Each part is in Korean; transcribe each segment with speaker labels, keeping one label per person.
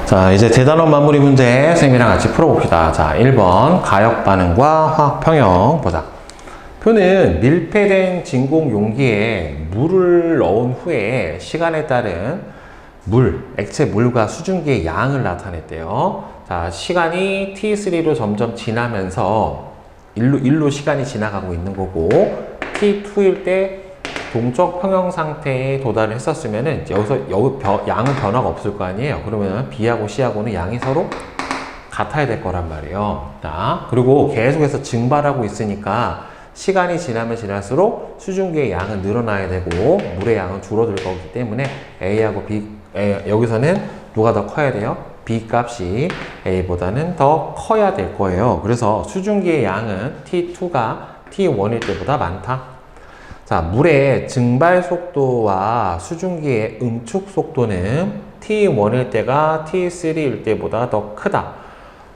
Speaker 1: 자, 이제 대단원 마무리 문제 쌤이랑 같이 풀어봅시다. 자, 1번 가역 반응과 화학 평형 보자. 표는 밀폐된 진공 용기에 물을 넣은 후에 시간에 따른 액체 물과 수증기의 양을 나타냈대요. 자, 시간이 T3로 점점 지나면서 1로 시간이 지나가고 있는 거고, T2일 때 동적 평형 상태에 도달을 했었으면은 여기서 양은 변화가 없을 거 아니에요. 그러면 B하고 C하고는 양이 서로 같아야 될 거란 말이에요. 자, 그리고 계속해서 증발하고 있으니까 시간이 지나면 지날수록 수증기의 양은 늘어나야 되고 물의 양은 줄어들 거기 때문에 A하고 B, 여기서는 누가 더 커야 돼요? B 값이 A보다는 더 커야 될 거예요. 그래서 수증기의 양은 T2가 T1일 때보다 많다. 자, 물의 증발 속도와 수증기의 응축 속도는 T1일 때가 T3일 때보다 더 크다.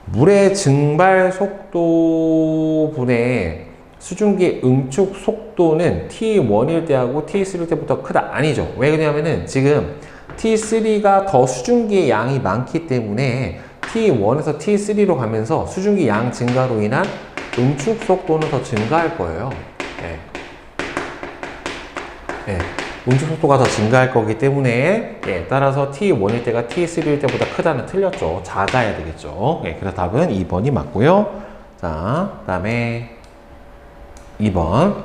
Speaker 1: 물의 증발 속도분의 수증기의 응축 속도는 T1일 때하고 T3일 때보다 크다. 아니죠. 왜 그러냐면은 지금 T3가 더 수증기의 양이 많기 때문에 T1에서 T3로 가면서 수증기 양 증가로 인한 응축 속도는 더 증가할 거예요. 응축 속도가 더 증가할 거기 때문에 따라서 T1일 때가 T3일 때보다 크다는 틀렸죠. 작아야 되겠죠. 그래서 답은 2번이 맞고요. 자, 그 다음에 2번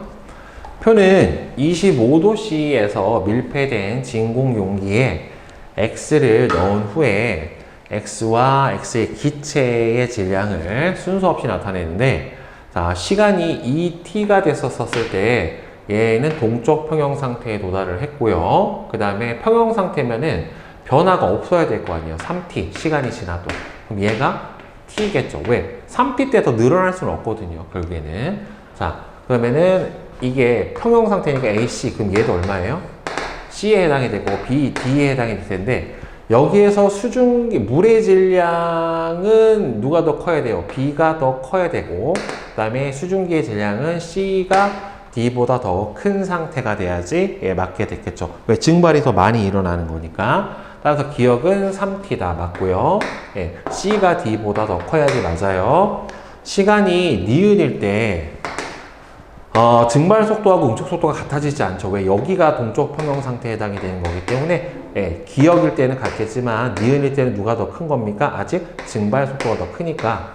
Speaker 1: 표는 25도씨에서 밀폐된 진공 용기에 X를 넣은 후에 X와 X의 기체의 질량을 순서 없이 나타내는데, 자, 시간이 2t가 됐었을 때 얘는 동적 평형 상태에 도달을 했고요. 그 다음에 평형 상태면은 변화가 없어야 될 거 아니에요. 3t 시간이 지나도. 그럼 얘가 t겠죠. 왜? 3t 때 더 늘어날 수는 없거든요. 결국에는. 자, 그러면은 이게 평형 상태니까 AC. 그럼 얘도 얼마예요? C에 해당이 되고 B, D에 해당이 될 텐데, 여기에서 수증기 물의 질량은 누가 더 커야 돼요? B가 더 커야 되고, 그 다음에 수증기의 질량은 C가 D보다 더 큰 상태가 돼야지 맞게 됐겠죠. 왜? 증발이 더 많이 일어나는 거니까. 따라서 기억은 3t다. 맞고요. C가 D보다 더 커야지 맞아요. 시간이 니은일 때 증발 속도하고 응축 속도가 같아지지 않죠. 왜? 여기가 동적 평형 상태에 해당이 되는 거기 때문에 기억일 때는 같겠지만 니은일 때는 누가 더 큰 겁니까? 아직 증발 속도가 더 크니까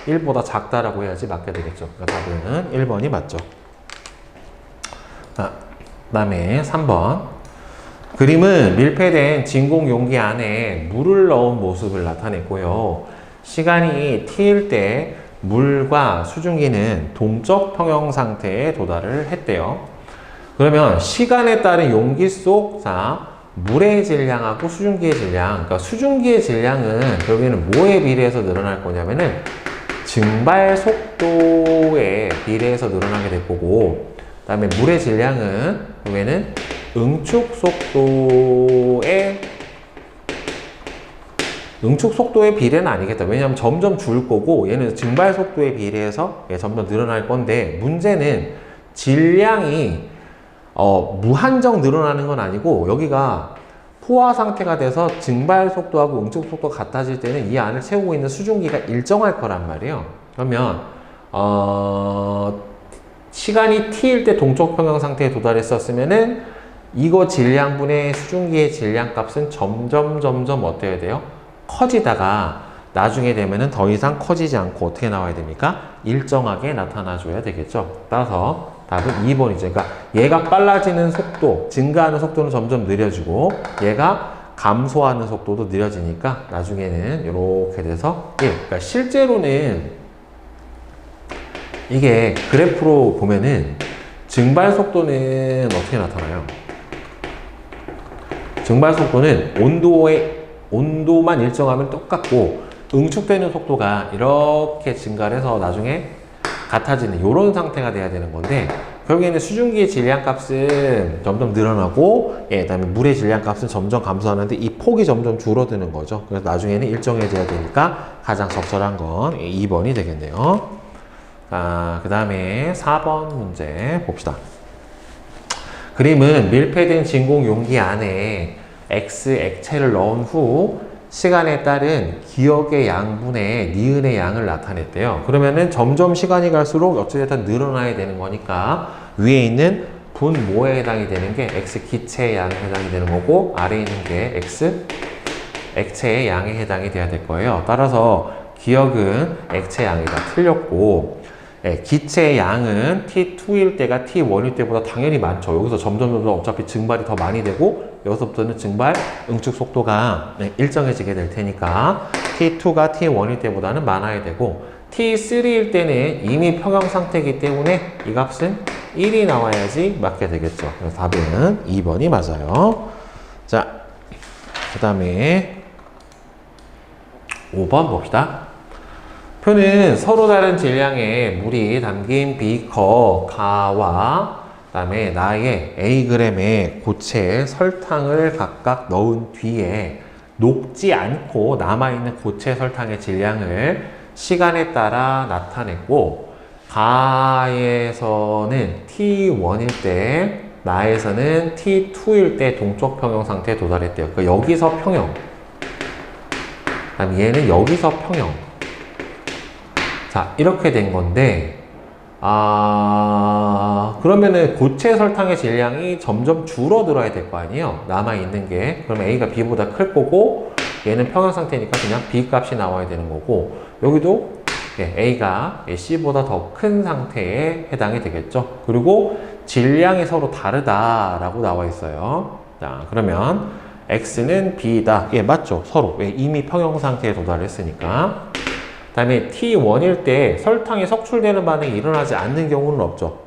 Speaker 1: 1보다 작다라고 해야지 맞게 되겠죠. 그러니까 답은 1번이 맞죠. 그 다음에 3번 그림은 밀폐된 진공 용기 안에 물을 넣은 모습을 나타냈고요. 시간이 t일 때 물과 수증기는 동적 평형 상태에 도달을 했대요. 그러면 시간에 따른 용기 속 물의 질량하고 수증기의 질량, 그러니까 수증기의 질량은 결국에는 뭐에 비례해서 늘어날 거냐면은 증발 속도에 비례해서 늘어나게 될 거고, 그 다음에 물의 질량은 그러면은 응축 속도의 비례는 아니겠다. 왜냐하면 점점 줄 거고 얘는 증발 속도에 비례해서 점점 늘어날 건데, 문제는 질량이 무한정 늘어나는 건 아니고 여기가 포화 상태가 돼서 증발 속도하고 응축 속도가 같아질 때는 이 안을 채우고 있는 수증기가 일정할 거란 말이에요. 그러면 시간이 t일 때 동적 평형 상태에 도달했었으면은 이거 질량분의 수증기의 질량 값은 점점 어떻게 돼요? 커지다가 나중에 되면은 더 이상 커지지 않고 어떻게 나와야 됩니까? 일정하게 나타나 줘야 되겠죠. 따라서 답은 2번이죠. 그러니까 얘가 빨라지는 속도, 증가하는 속도는 점점 느려지고 얘가 감소하는 속도도 느려지니까 나중에는 이렇게 돼서 1. 그러니까 실제로는 이게 그래프로 보면은 증발 속도는 어떻게 나타나요? 증발 속도는 온도만 일정하면 똑같고 응축되는 속도가 이렇게 증가를 해서 나중에 같아지는 이런 상태가 돼야 되는 건데, 결국에는 수증기의 질량 값은 점점 늘어나고 그다음에 물의 질량 값은 점점 감소하는데 이 폭이 점점 줄어드는 거죠. 그래서 나중에는 일정해져야 되니까 가장 적절한 건 2번이 되겠네요. 그 다음에 4번 문제 봅시다. 그림은 밀폐된 진공 용기 안에 X 액체를 넣은 후 시간에 따른 기억의 양분의 니은의 양을 나타냈대요. 그러면은 점점 시간이 갈수록 어찌됐든 늘어나야 되는 거니까 위에 있는 분모에 해당이 되는 게 x 기체의 양에 해당이 되는 거고, 아래에 있는 게 x 액체의 양에 해당이 돼야 될 거예요. 따라서 기억은 액체 양이다. 틀렸고, 기체의 양은 t2일 때가 t1일 때보다 당연히 많죠. 여기서 점점 어차피 증발이 더 많이 되고, 여기서부터는 증발 응축 속도가 일정해지게 될 테니까 t2가 t1일 때보다는 많아야 되고, t3일 때는 이미 평형 상태이기 때문에 이 값은 1이 나와야지 맞게 되겠죠. 그래서 답은 2번이 맞아요. 자, 그 다음에 5번 봅시다. 표는 서로 다른 질량의 물이 담긴 비커 가와 그다음에 나의 Ag의 고체에 설탕을 각각 넣은 뒤에 녹지 않고 남아있는 고체 설탕의 질량을 시간에 따라 나타냈고, 가에서는 T1일 때, 나에서는 T2일 때 동적 평형 상태에 도달했대요. 그러니까 여기서 평형, 그다음 얘는 여기서 평형. 자, 이렇게 된 건데, 그러면은 고체 설탕의 질량이 점점 줄어들어야 될 거 아니에요? 남아있는 게. 그럼 A가 B보다 클 거고, 얘는 평형 상태니까 그냥 B 값이 나와야 되는 거고, 여기도 A가 C보다 더 큰 상태에 해당이 되겠죠. 그리고 질량이 서로 다르다라고 나와 있어요. 자, 그러면 X는 B다. 예, 맞죠. 서로. 이미 평형 상태에 도달했으니까. 그 다음에 T1일 때 설탕이 석출되는 반응이 일어나지 않는 경우는 없죠.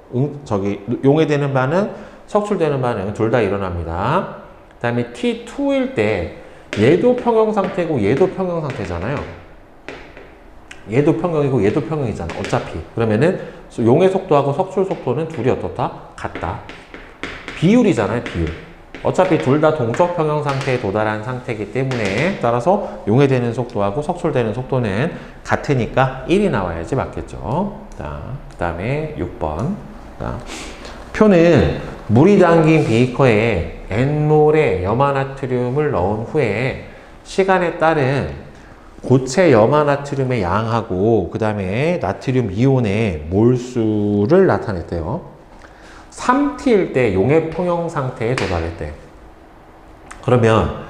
Speaker 1: 용해되는 반응, 석출되는 반응 둘 다 일어납니다. 그 다음에 T2일 때 얘도 평형 상태고 얘도 평형 상태잖아요. 얘도 평형이고 얘도 평형이잖아. 어차피. 그러면은 용해 속도하고 석출 속도는 둘이 어떻다? 같다. 비율이잖아요. 비율. 어차피 둘 다 동적 평형 상태에 도달한 상태이기 때문에 따라서 용해되는 속도하고 석출되는 속도는 같으니까 1이 나와야지 맞겠죠. 자, 그 다음에 6번. 자, 표는 물이 담긴 비커에 N몰의 염화나트륨을 넣은 후에 시간에 따른 고체 염화나트륨의 양하고 그 다음에 나트륨 이온의 몰수를 나타냈대요. 3T일 때 용해 평형 상태에 도달했대. 그러면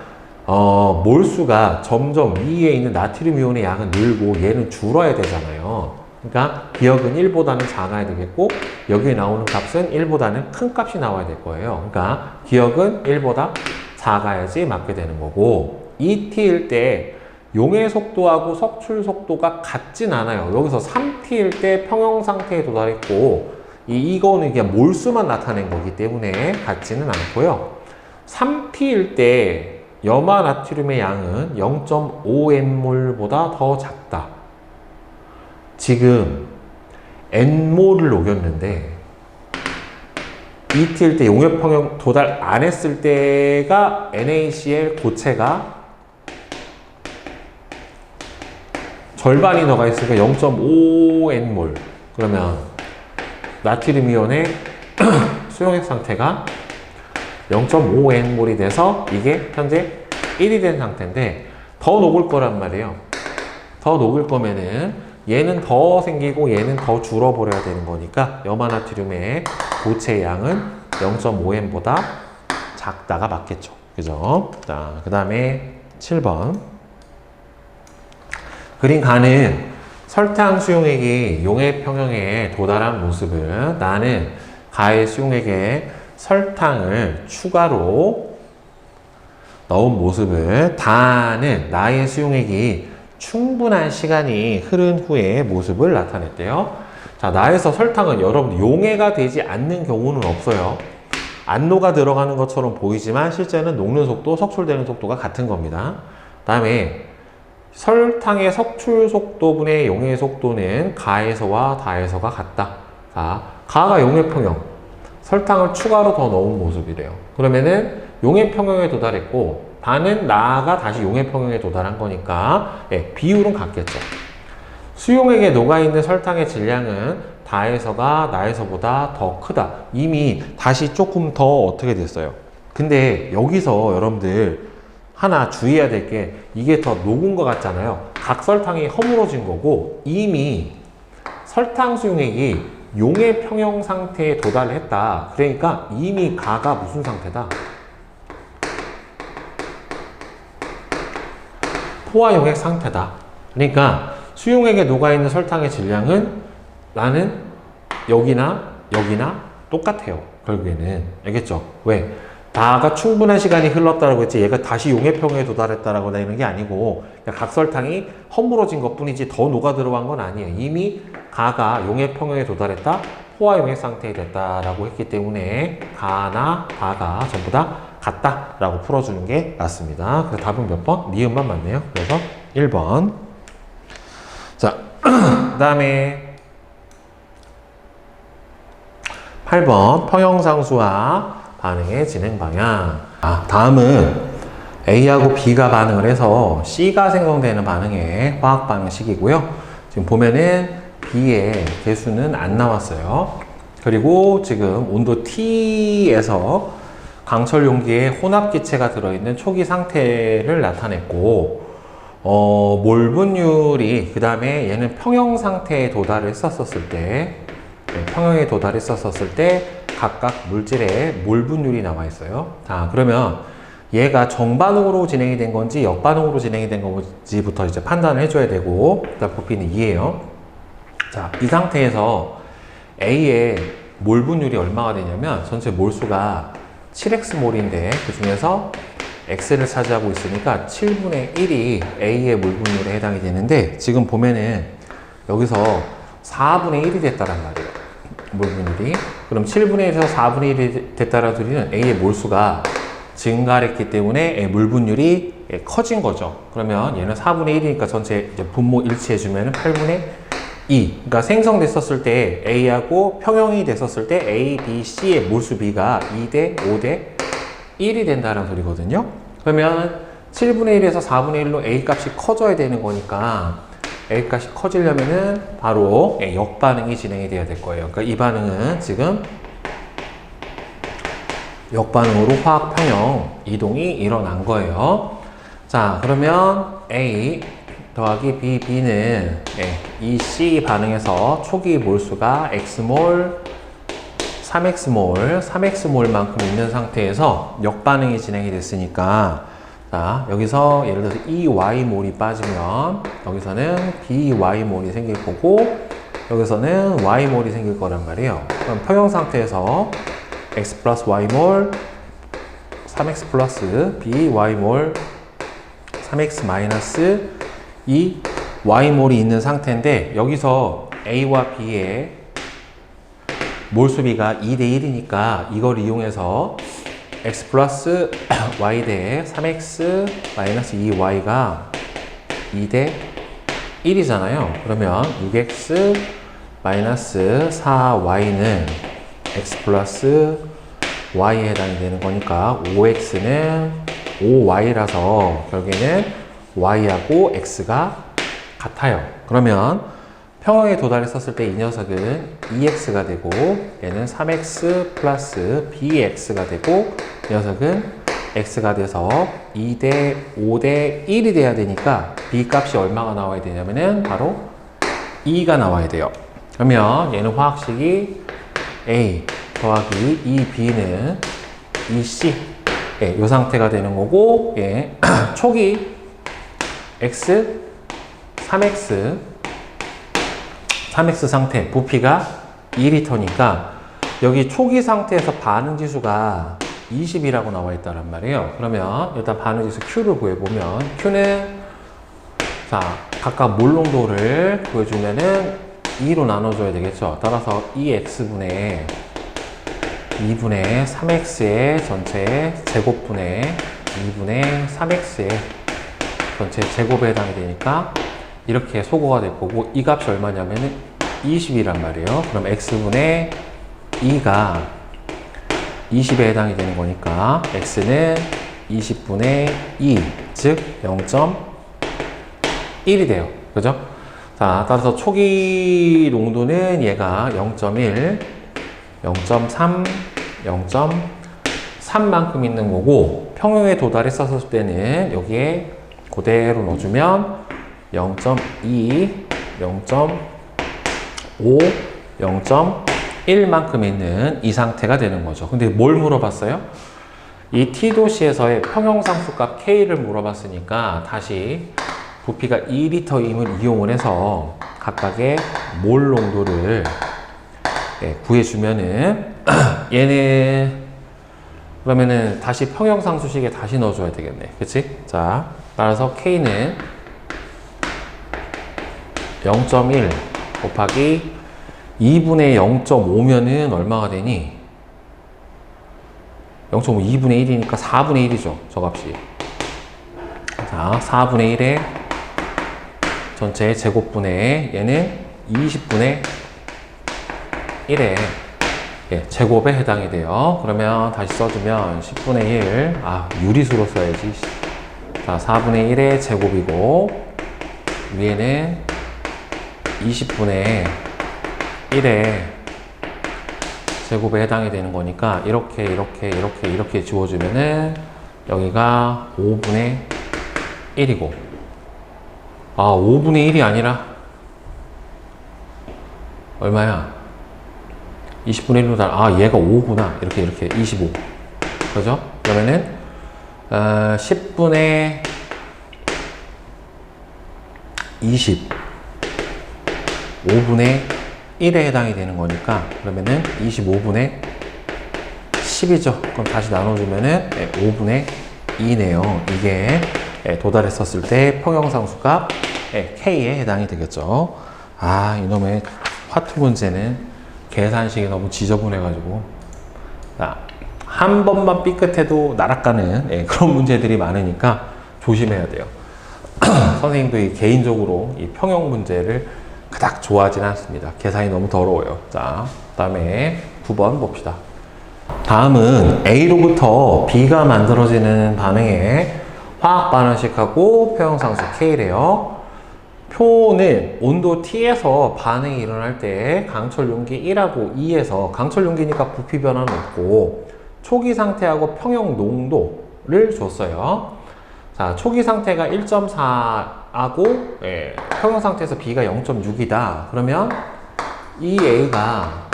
Speaker 1: 몰수가 점점 위에 있는 나트륨 이온의 양은 늘고 얘는 줄어야 되잖아요. 그러니까 기억은 1보다는 작아야 되겠고 여기에 나오는 값은 1보다는 큰 값이 나와야 될 거예요. 그러니까 기억은 1보다 작아야지 맞게 되는 거고, 2T일 때 용해 속도하고 석출 속도가 같진 않아요. 여기서 3T일 때 평형 상태에 도달했고 이거는 그냥 몰수만 나타낸 거기 때문에 같지는 않고요. 3T일 때 염화 나트륨의 양은 0.5N몰보다 더 작다. 지금 N몰을 녹였는데 2T일 때 용해 평형 도달 안 했을 때가 NaCl 고체가 절반이 들어가 있으니까 0.5N몰. 그러면 나트륨 이온의 수용액 상태가 0.5N몰이 돼서 이게 현재 1이 된 상태인데 더 녹을 거란 말이에요. 더 녹을 거면은 얘는 더 생기고 얘는 더 줄어버려야 되는 거니까 염화나트륨의 고체 양은 0.5N보다 작다가 맞겠죠. 그죠? 자, 그 다음에 7번. 그린 가는 설탕 수용액이 용해 평형에 도달한 모습을 나는 가의 수용액에 설탕을 추가로 넣은 모습을 다는 나의 수용액이 충분한 시간이 흐른 후의 모습을 나타냈대요. 자, 나에서 설탕은 여러분 용해가 되지 않는 경우는 없어요. 안 녹아 들어가는 것처럼 보이지만 실제는 녹는 속도, 석출되는 속도가 같은 겁니다. 다음에 설탕의 석출 속도분의 용해 속도는 가에서와 다에서가 같다. 자, 가가 용해 평형, 설탕을 추가로 더 넣은 모습이래요. 그러면은 용해 평형에 도달했고 다는 나가 다시 용해 평형에 도달한 거니까 비율은 같겠죠. 수용액에 녹아있는 설탕의 질량은 다에서가 나에서보다 더 크다. 이미 다시 조금 더 어떻게 됐어요. 근데 여기서 여러분들 하나 주의해야 될 게 이게 더 녹은 것 같잖아요. 각설탕이 허물어진 거고 이미 설탕 수용액이 용해 평형 상태에 도달을 했다. 그러니까 이미 가가 무슨 상태다? 포화용액 상태다. 그러니까 수용액에 녹아있는 설탕의 질량은 나는 여기나 똑같아요. 결국에는. 알겠죠? 왜? 다가 충분한 시간이 흘렀다라고 했지 얘가 다시 용해평에 도달했다라고 되는 게 아니고 각설탕이 허물어진 것 뿐이지 더 녹아 들어간 건 아니에요. 이미 가가 용해평에 도달했다, 포화용해 상태에 됐다라고 했기 때문에 가나 가가 전부 다 같다라고 풀어주는 게 맞습니다. 그래서 답은 몇 번? 니은만 맞네요. 그래서 1번. 자, 그 다음에 8번 평형상수와 반응의 진행 방향. 다음은 A하고 B가 반응을 해서 C가 생성되는 반응의 화학 반응식이고요. 지금 보면은 B의 개수는 안 나왔어요. 그리고 지금 온도 T에서 강철 용기에 혼합 기체가 들어있는 초기 상태를 나타냈고, 몰 분율이, 그 다음에 얘는 평형 상태에 도달했었을 때, 평형에 도달했었을 때 각각 물질의 몰 분율이 나와 있어요. 자, 그러면 얘가 정반응으로 진행이 된 건지 역반응으로 진행이 된 건지부터 이제 판단을 해줘야 되고, 일단 부피는 2예요. 자, 이 상태에서 A의 몰 분율이 얼마가 되냐면 전체 몰수가 7x몰인데 그 중에서 x를 차지하고 있으니까 7분의 1이 A의 몰 분율에 해당이 되는데 지금 보면은 여기서 4분의 1이 됐다란 말이에요. 몰 분율이. 그럼 7분의 1에서 4분의 1이 됐다라는 소리는 A의 몰수가 증가를 했기 때문에 몰 분율이 커진 거죠. 그러면 얘는 4분의 1이니까 전체 이제 분모 일치해주면 8분의 2. 그러니까 생성됐었을 때 A하고 평형이 됐었을 때 A, B, C의 몰수 B가 2대 5대 1이 된다는 소리거든요. 그러면 7분의 1에서 4분의 1로 A 값이 커져야 되는 거니까 A 값이 커지려면은 바로 역반응이 진행이 돼야 될 거예요. 그러니까 이 반응은 지금 역반응으로 화학 평형 이동이 일어난 거예요. 자, 그러면 A 더하기 B, B는 이 C 반응에서 초기 몰수가 X몰, 3X몰만큼 있는 상태에서 역반응이 진행이 됐으니까 자, 여기서 예를 들어서 EY몰이 빠지면 여기서는 BY몰이 생길 거고 여기서는 Y몰이 생길 거란 말이에요. 그럼 평형 상태에서 X 플러스 Y몰, 3X 플러스 BY몰, 3X 마이너스 이 Y몰이 있는 상태인데 여기서 A와 B의 몰수비가 2대 1이니까 이걸 이용해서 X 플러스 Y 대 3X 마이너스 2Y가 2대 1이잖아요. 그러면 6X 마이너스 4Y는 X 플러스 Y에 해당이 되는 거니까 5X는 5Y라서 결국에는 Y하고 X가 같아요. 그러면 평형에 도달했었을 때 이 녀석은 2X가 되고 얘는 3X 플러스 BX가 되고 이 녀석은 X가 돼서 2대 5대 1이 돼야 되니까 B 값이 얼마가 나와야 되냐면은 바로 2가 나와야 돼요. 그러면 얘는 화학식이 A 더하기 2B는 2C 이 상태가 되는 거고 초기 X, 3X 상태, 부피가 2리터니까 여기 초기 상태에서 반응 지수가 20이라고 나와 있다란 말이에요. 그러면 일단 반응 지수 Q를 구해보면 Q는 자 각각 몰 농도를 구해주면은 2로 나눠줘야 되겠죠. 따라서 2X분의 2분의 3X의 전체 제곱분의 2분의 3X의 전체 제곱에 해당이 되니까 이렇게 소거가 될 거고 이 값이 얼마냐면은 20이란 말이에요. 그럼 x분의 2가 20에 해당이 되는 거니까 x는 20분의 2, 즉 0.1이 돼요. 그죠? 자, 따라서 초기 농도는 얘가 0.1, 0.3, 0.4 3만큼 있는 거고, 평형에 도달했었을 때는 여기에 그대로 넣어주면 0.2, 0.5, 0.1만큼 있는 이 상태가 되는 거죠. 근데 뭘 물어봤어요? 이 T도시에서의 평형상수값 K를 물어봤으니까 다시 부피가 2리터임을 이용을 해서 각각의 몰 농도를 구해주면은 얘는 그러면은 다시 평형상수식에 다시 넣어줘야 되겠네. 그치? 자, 따라서 K는 0.1 곱하기 2분의 0.5면은 얼마가 되니? 0.5 2분의 1이니까 4분의 1이죠. 저 값이. 자, 4분의 1에 전체 제곱분의 얘는 20분의 1에 제곱에 해당이 돼요. 그러면 다시 써주면 10분의 1, 유리수로 써야지. 자, 4분의 1의 제곱이고, 위에는 20분의 1의 제곱에 해당이 되는 거니까, 이렇게 지워주면은, 여기가 5분의 1이고, 5분의 1이 아니라, 얼마야? 20분의 1로 얘가 5구나. 이렇게 25. 그죠? 그러면은 10분의 20 5분의 1에 해당이 되는 거니까, 그러면은 25분의 10이죠. 그럼 다시 나눠주면은 5분의 2네요. 이게 도달했었을 때 평형상수값 K에 해당이 되겠죠. 이놈의 화투 문제는 계산식이 너무 지저분해가지고, 한 번만 삐끗해도 날아가는 그런 문제들이 많으니까 조심해야 돼요. 선생님도 개인적으로 이 평형 문제를 그닥 좋아하진 않습니다. 계산이 너무 더러워요. 자, 그 다음에 9번 봅시다. 다음은 A로부터 B가 만들어지는 반응에 화학 반응식하고 평형상수 K래요. 표는 온도 T에서 반응이 일어날 때 강철 용기 1하고 2에서 강철 용기니까 부피 변화는 없고 초기 상태하고 평형 농도를 줬어요. 자, 초기 상태가 1.4하고 평형 상태에서 B가 0.6이다. 그러면 이 A가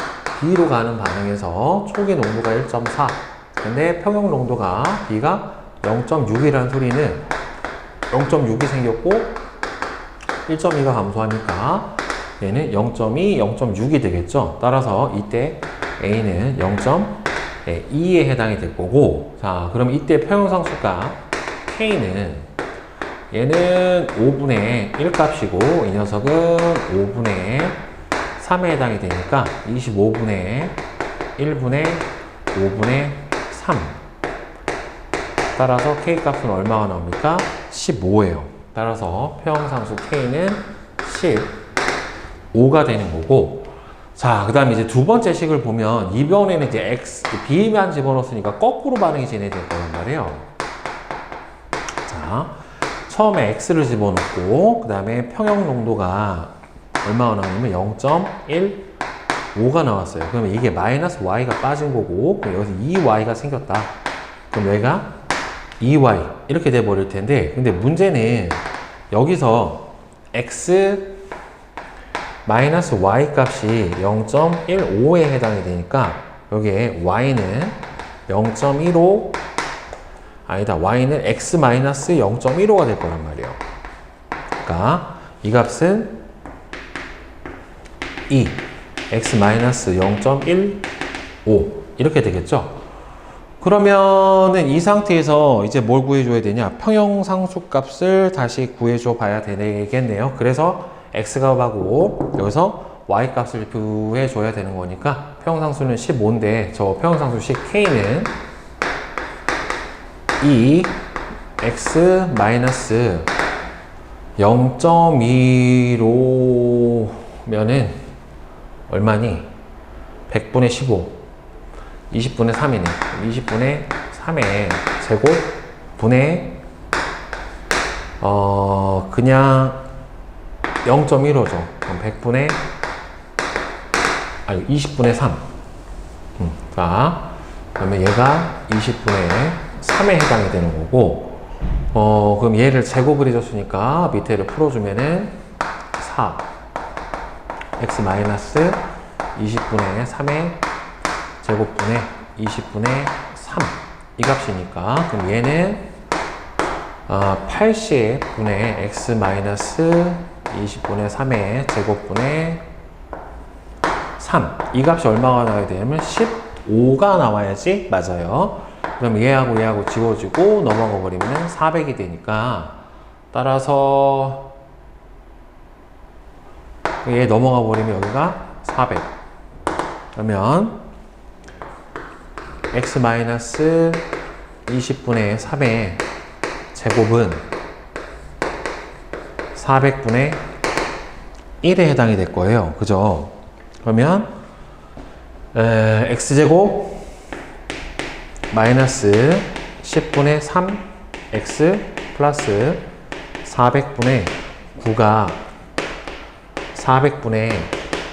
Speaker 1: B로 가는 반응에서 초기 농도가 1.4 근데 평형 농도가 B가 0.6이라는 소리는 0.6이 생겼고 1.2가 감소하니까 얘는 0.2, 0.6이 되겠죠. 따라서 이때 A는 0.2에 해당이 될 거고, 자, 그럼 이때 평형상수값 K는 얘는 5분의 1 값이고 이 녀석은 5분의 3에 해당이 되니까 25분의 1분의 5분의 3 따라서 K 값은 얼마가 나옵니까? 15예요. 따라서 평형상수 K는 15가 되는 거고, 자, 그 다음에 이제 두 번째 식을 보면 이번에는 이제 X, B만 집어넣었으니까 거꾸로 반응이 진행될 거란 말이에요. 자, 처음에 X를 집어넣고, 그 다음에 평형 농도가 얼마가 나오냐면 0.15가 나왔어요. 그러면 이게 마이너스 Y가 빠진 거고, 그럼 여기서 2Y가 생겼다. 그럼 여기가 2Y 이렇게 돼 버릴 텐데, 근데 문제는 여기서 X 마이너스 Y 값이 0.15에 해당이 되니까 여기에 Y는 0.15 아니다, Y는 X 마이너스 0.15가 될 거란 말이에요. 그러니까 이 값은 2 X 마이너스 0.15 이렇게 되겠죠. 그러면은 이 상태에서 이제 뭘 구해줘야 되냐? 평형상수 값을 다시 구해줘 봐야 되겠네요. 그래서 X가 하고 여기서 Y 값을 구해줘야 되는 거니까 평형상수는 15인데 저 평형상수식 K는 2 X 마이너스 0.2로면은 얼마니? 100분의 15 20분의 3이네. 20분의 3의 제곱 분의 그냥 0.15죠. 그럼 20분의 3. 자, 그러면 얘가 20분의 3에 해당이 되는 거고, 그럼 얘를 제곱을 해줬으니까 밑에를 풀어주면은 4 x 마이너스 20분의 3의 제곱분의 20분의 3 이 값이니까, 그럼 얘는 80분의 x 마이너스 20분의 3의 제곱분의 3 이 값이 얼마가 나와야 되냐면 15가 나와야지 맞아요. 그럼 얘하고 얘하고 지워지고 넘어가 버리면 400이 되니까, 따라서 얘 넘어가 버리면 여기가 400. 그러면 x 마이너스 20분의 3의 제곱은 400분의 1에 해당이 될 거예요. 그죠? 그러면 x제곱 마이너스 10분의 3x 플러스 400분의 9가 400분의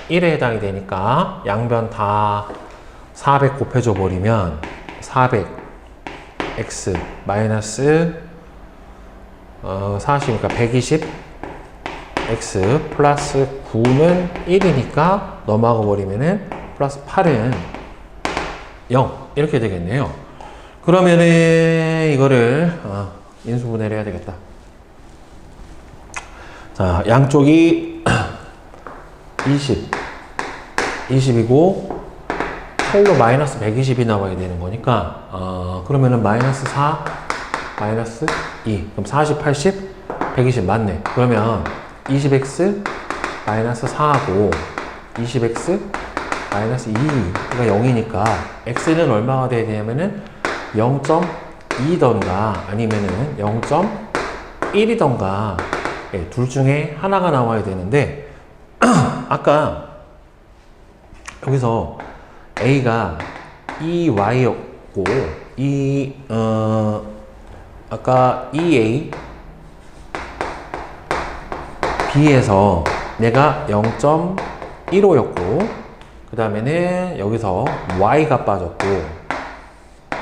Speaker 1: 1에 해당이 되니까 양변 다 400 곱해줘 버리면 400x 마이너스 40이니까 120 x 플러스 9는 1이니까 넘어가 버리면은 플러스 8은 0 이렇게 되겠네요. 그러면은 이거를 인수분해를 해야 되겠다. 자, 양쪽이 20이고 8로 마이너스 120이 나와야 되는 거니까 그러면은 마이너스 4 마이너스 2 그럼 40, 80, 120 맞네. 그러면 20x 마이너스 4하고 20x 마이너스 2가 0이니까 x는 얼마가 돼야 되냐면은 0.2던가 아니면은 0.1이던가 둘 중에 하나가 나와야 되는데 아까 여기서 a가 2y였고 아까 2a b에서 내가 0.15였고 그 다음에는 여기서 y가 빠졌고 그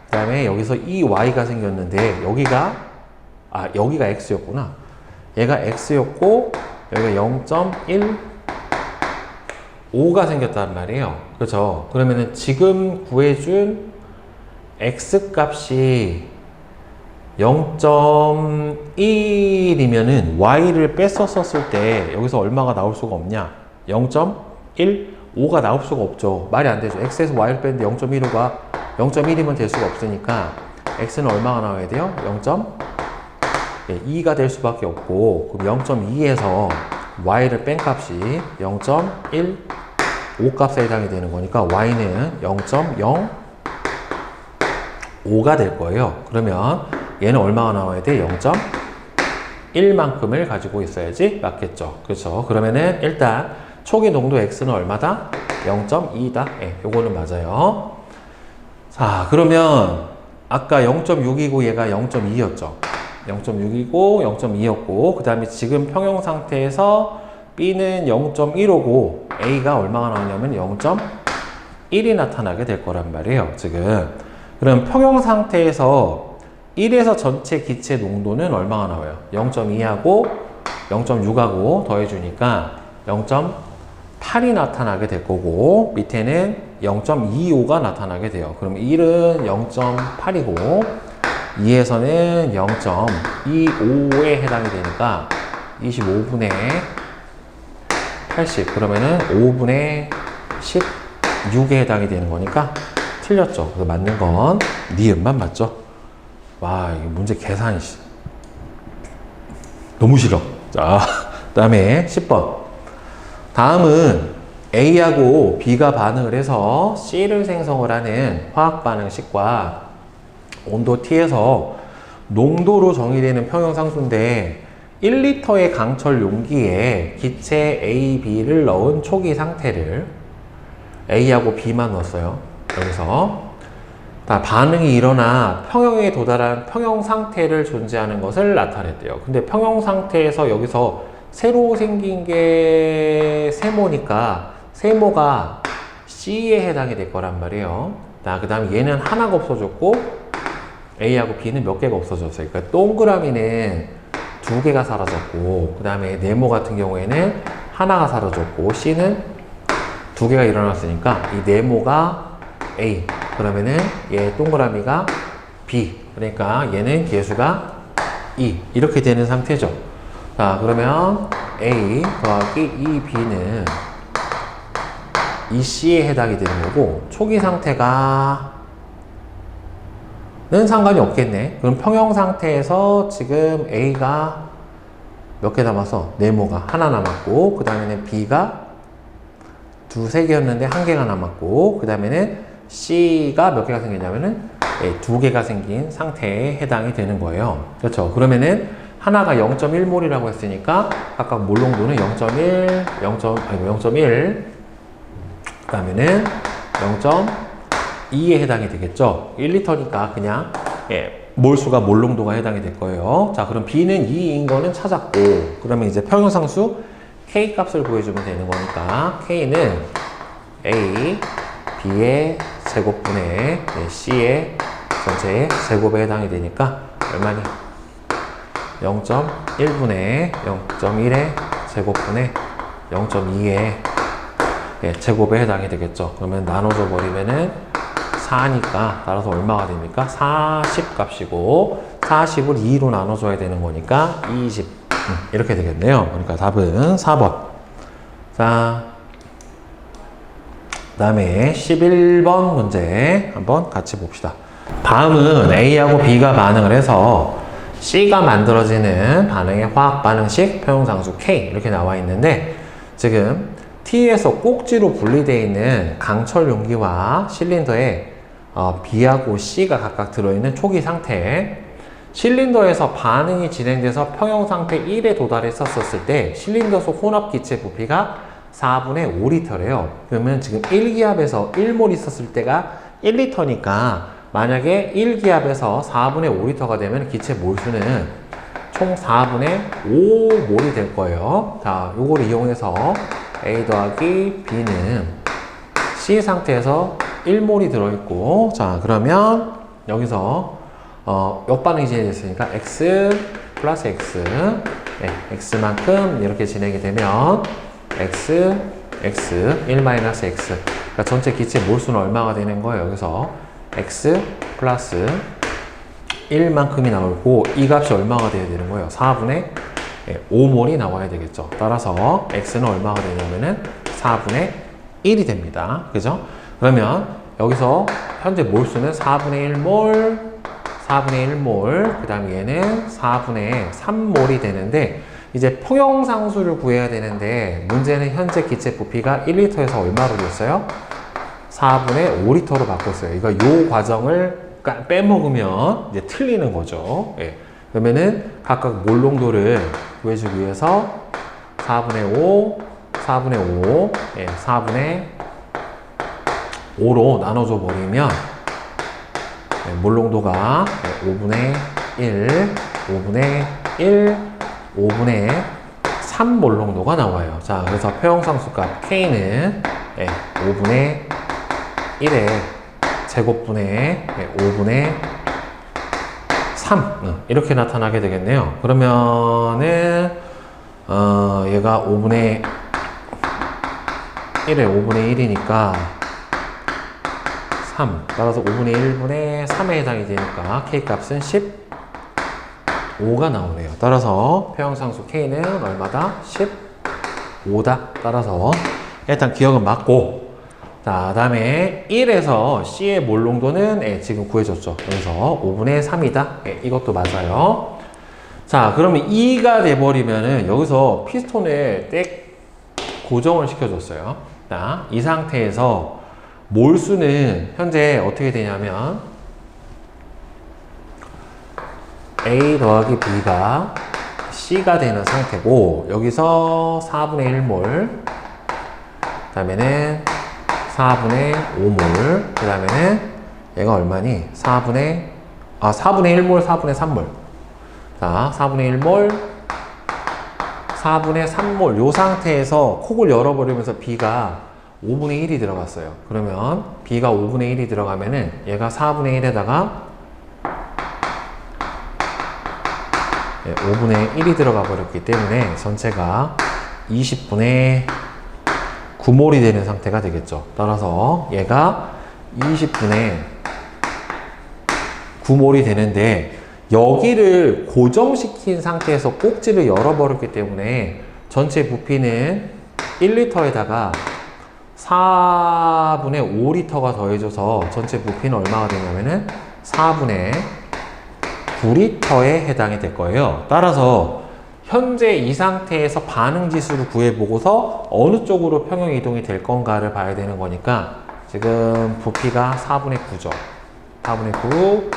Speaker 1: 다음에 여기서 2y가 생겼는데 여기가 x였구나. 얘가 x였고 여기가 0.15가 생겼단 말이에요. 그렇죠? 그러면은 지금 구해준 x 값이 0.1이면은 y를 뺐었을 때 여기서 얼마가 나올 수가 없냐? 0.15가 나올 수가 없죠. 말이 안 되죠. x에서 y를 뺐는데 0.15가 0.1이면 될 수가 없으니까 x는 얼마가 나와야 돼요? 0.2가 될 수밖에 없고, 그럼 0.2에서 y를 뺀 값이 0.15 값에 해당이 되는 거니까 y는 0.05가 될 거예요. 그러면 얘는 얼마가 나와야 돼? 0.1만큼을 가지고 있어야지 맞겠죠. 그렇죠? 그러면은 일단 초기 농도 x는 얼마다? 0.2다. 요거는 맞아요. 자, 그러면 아까 0.6이고 얘가 0.2였죠. 0.6이고 0.2였고 그 다음에 지금 평형 상태에서 b는 0.15고 a가 얼마가 나오냐면 0.1이 나타나게 될 거란 말이에요. 지금 그럼 평형 상태에서 1에서 전체 기체 농도는 얼마가 나와요? 0.2하고 0.6하고 더해주니까 0.8이 나타나게 될 거고 밑에는 0.25가 나타나게 돼요. 그럼 1은 0.8이고 2에서는 0.25에 해당이 되니까 25분의 80 그러면은 5분의 16에 해당이 되는 거니까 틀렸죠. 그래서 맞는 건 니은만 맞죠. 와, 이 문제 계산이 너무 싫어. 자, 그 다음에 10번. 다음은 A하고 B가 반응을 해서 C를 생성을 하는 화학 반응식과 온도 T에서 농도로 정의되는 평형상수인데 1리터의 강철 용기에 기체 A, B를 넣은 초기 상태를 A하고 B만 넣었어요. 여기서 반응이 일어나 평형에 도달한 평형 상태를 존재하는 것을 나타냈대요. 근데 평형 상태에서 여기서 새로 생긴 게 세모니까 세모가 C에 해당이 될 거란 말이에요. 자, 그 다음에 얘는 하나가 없어졌고 A하고 B는 몇 개가 없어졌어요. 그러니까 동그라미는 두 개가 사라졌고, 그 다음에 네모 같은 경우에는 하나가 사라졌고, C는 두 개가 일어났으니까 이 네모가 A, 그러면은 얘 동그라미가 B, 그러니까 얘는 개수가 2 이렇게 되는 상태죠. 자, 그러면 A 더하기 2B는 이 C에 해당이 되는 거고, 초기 상태가 는 상관이 없겠네. 그럼 평형 상태에서 지금 A가 몇 개 남았어? 네모가 하나 남았고, 그 다음에는 B가 두세 개였는데 한 개가 남았고, 그 다음에는 C가 몇 개가 생겼냐면은 두 개가 생긴 상태에 해당이 되는 거예요. 그렇죠? 그러면은 하나가 0.1몰이라고 했으니까 각각 몰농도는 0.1, 0.1, 그 다음에는 0.2에 해당이 되겠죠. 1리터니까 그냥 몰수가 몰농도가 해당이 될 거예요. 자, 그럼 B는 2인 거는 찾았고, 그러면 이제 평형상수 K 값을 구해주면 되는 거니까 K는 A, B의 제곱분의 C의 전체의 제곱에 해당이 되니까 얼마니? 0.1분의 0.1의 제곱분의 0.2의 제곱에 해당이 되겠죠. 그러면 나눠줘 버리면은 4니까 따라서 얼마가 됩니까? 40 값이고 40을 2로 나눠줘야 되는 거니까 20 이렇게 되겠네요. 그러니까 답은 4번. 자, 그 다음에 11번 문제 한번 같이 봅시다. 다음은 A하고 B가 반응을 해서 C가 만들어지는 반응의 화학 반응식 평형상수 K 이렇게 나와 있는데, 지금 T에서 꼭지로 분리되어 있는 강철 용기와 실린더에 B하고 C가 각각 들어있는 초기 상태, 실린더에서 반응이 진행돼서 평형 상태 1에 도달했었을 때 실린더 속 혼합 기체 부피가 4분의 5리터래요. 그러면 지금 1기압에서 1몰 있었을 때가 1리터니까 만약에 1기압에서 4분의 5리터가 되면 기체 몰수는 총 4분의 5몰이 될 거예요. 자, 요걸 이용해서 A 더하기 B는 C 상태에서 1몰이 들어있고, 자, 그러면 여기서 역반응이 진행됐으니까 X 플러스 X, X만큼 이렇게 진행이 되면 X, X, 1 마이너스 X. 그러니까 전체 기체 몰수는 얼마가 되는 거예요? 여기서 X 플러스 1만큼이 나오고 이 값이 얼마가 돼야 되는 거예요? 4분의 5몰이 나와야 되겠죠. 따라서 X는 얼마가 되냐면은 4분의 1이 됩니다. 그죠? 그러면 여기서 현재 몰수는 4분의 1몰, 4분의 1몰, 그 다음에 얘는 4분의 3몰이 되는데, 이제 평형상수를 구해야 되는데 문제는 현재 기체 부피가 1리터에서 얼마로 됐어요? 4분의 5리터로 바꿨어요. 이거 요 과정을 빼먹으면 이제 틀리는 거죠. 예. 그러면은 각각 몰농도를 구해주기 위해서 4분의 5, 4분의 5, 4분의 5로 나눠줘 버리면 몰농도가 5분의 1, 5분의 1, 5분의 3 몰농도가 나와요. 자, 그래서 평형상수값 K는 5분의 1의 제곱분의 5분의 3 이렇게 나타나게 되겠네요. 그러면은 얘가 5분의 1에 5분의 1이니까 3, 따라서 5분의 1분의 3에 해당이 되니까 K값은 15가 나오네요. 따라서 평형상수 K는 얼마다? 15다. 따라서 일단 기억은 맞고, 자, 다음에 1에서 C의 몰농도는 지금 구해줬죠. 그래서 5분의 3이다. 이것도 맞아요. 자, 그러면 2가 돼버리면은 여기서 피스톤을 딱 고정을 시켜줬어요. 자, 이 상태에서 몰수는 현재 어떻게 되냐면 A 더하기 B가 C가 되는 상태고, 여기서 4분의 1몰, 그 다음에는 4분의 5몰, 그 다음에는 얘가 얼마니? 4분의 1몰, 4분의 3몰. 자, 4분의 1몰, 4분의 3몰. 요 상태에서 콕을 열어버리면서 B가 5분의 1이 들어갔어요. 그러면 B가 5분의 1이 들어가면은 얘가 4분의 1에다가 5분의 1이 들어가 버렸기 때문에 전체가 20분의 9몰이 되는 상태가 되겠죠. 따라서 얘가 20분의 9몰이 되는데 여기를 고정시킨 상태에서 꼭지를 열어버렸기 때문에 전체 부피는 1리터에다가 4분의 5리터가 더해져서 전체 부피는 얼마가 되냐면은 4분의 9리터에 해당이 될 거예요. 따라서 현재 이 상태에서 반응 지수를 구해보고서 어느 쪽으로 평형 이동이 될 건가를 봐야 되는 거니까 지금 부피가 4분의 9죠. 4분의 9,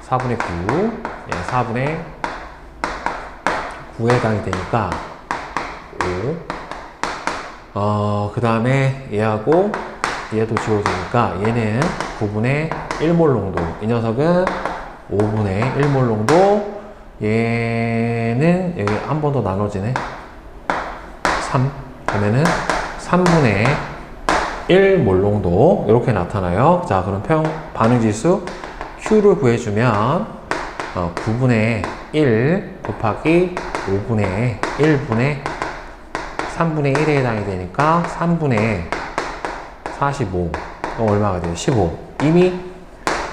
Speaker 1: 4분의 9, 4분의 9에 해당이 되니까 5. 그 다음에 얘하고 얘도 지워지니까 얘는 9분의 1몰 농도. 이 녀석은 5분의 1몰 농도. 얘는 여기 한 번 더 나눠지네. 3. 그러면은 3분의 1몰 농도. 이렇게 나타나요. 자, 그럼 반응지수 Q를 구해주면 9분의 1 곱하기 5분의 1분의 3분의 1에 해당이 되니까 3분의 45. 얼마가 돼요? 15. 이미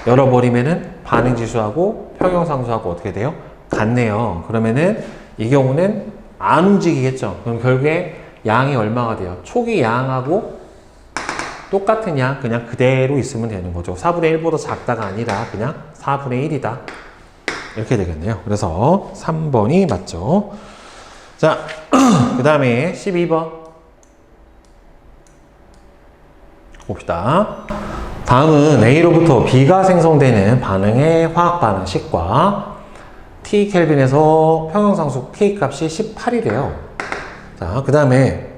Speaker 1: 열어버리면은 반응지수하고 평형상수하고 어떻게 돼요? 같네요. 그러면은 이 경우는 안 움직이겠죠. 그럼 결국에 양이 얼마가 돼요? 초기 양하고 똑같은 양 그냥 그대로 있으면 되는 거죠. 4분의 1보다 작다가 아니라 그냥 4분의 1이다. 이렇게 되겠네요. 그래서 3번이 맞죠. 자, 그 다음에 12번 봅시다. 다음은 A로부터 B가 생성되는 반응의 화학 반응식과 T 켈빈에서 평형상수 K 값이 18이래요. 자, 그 다음에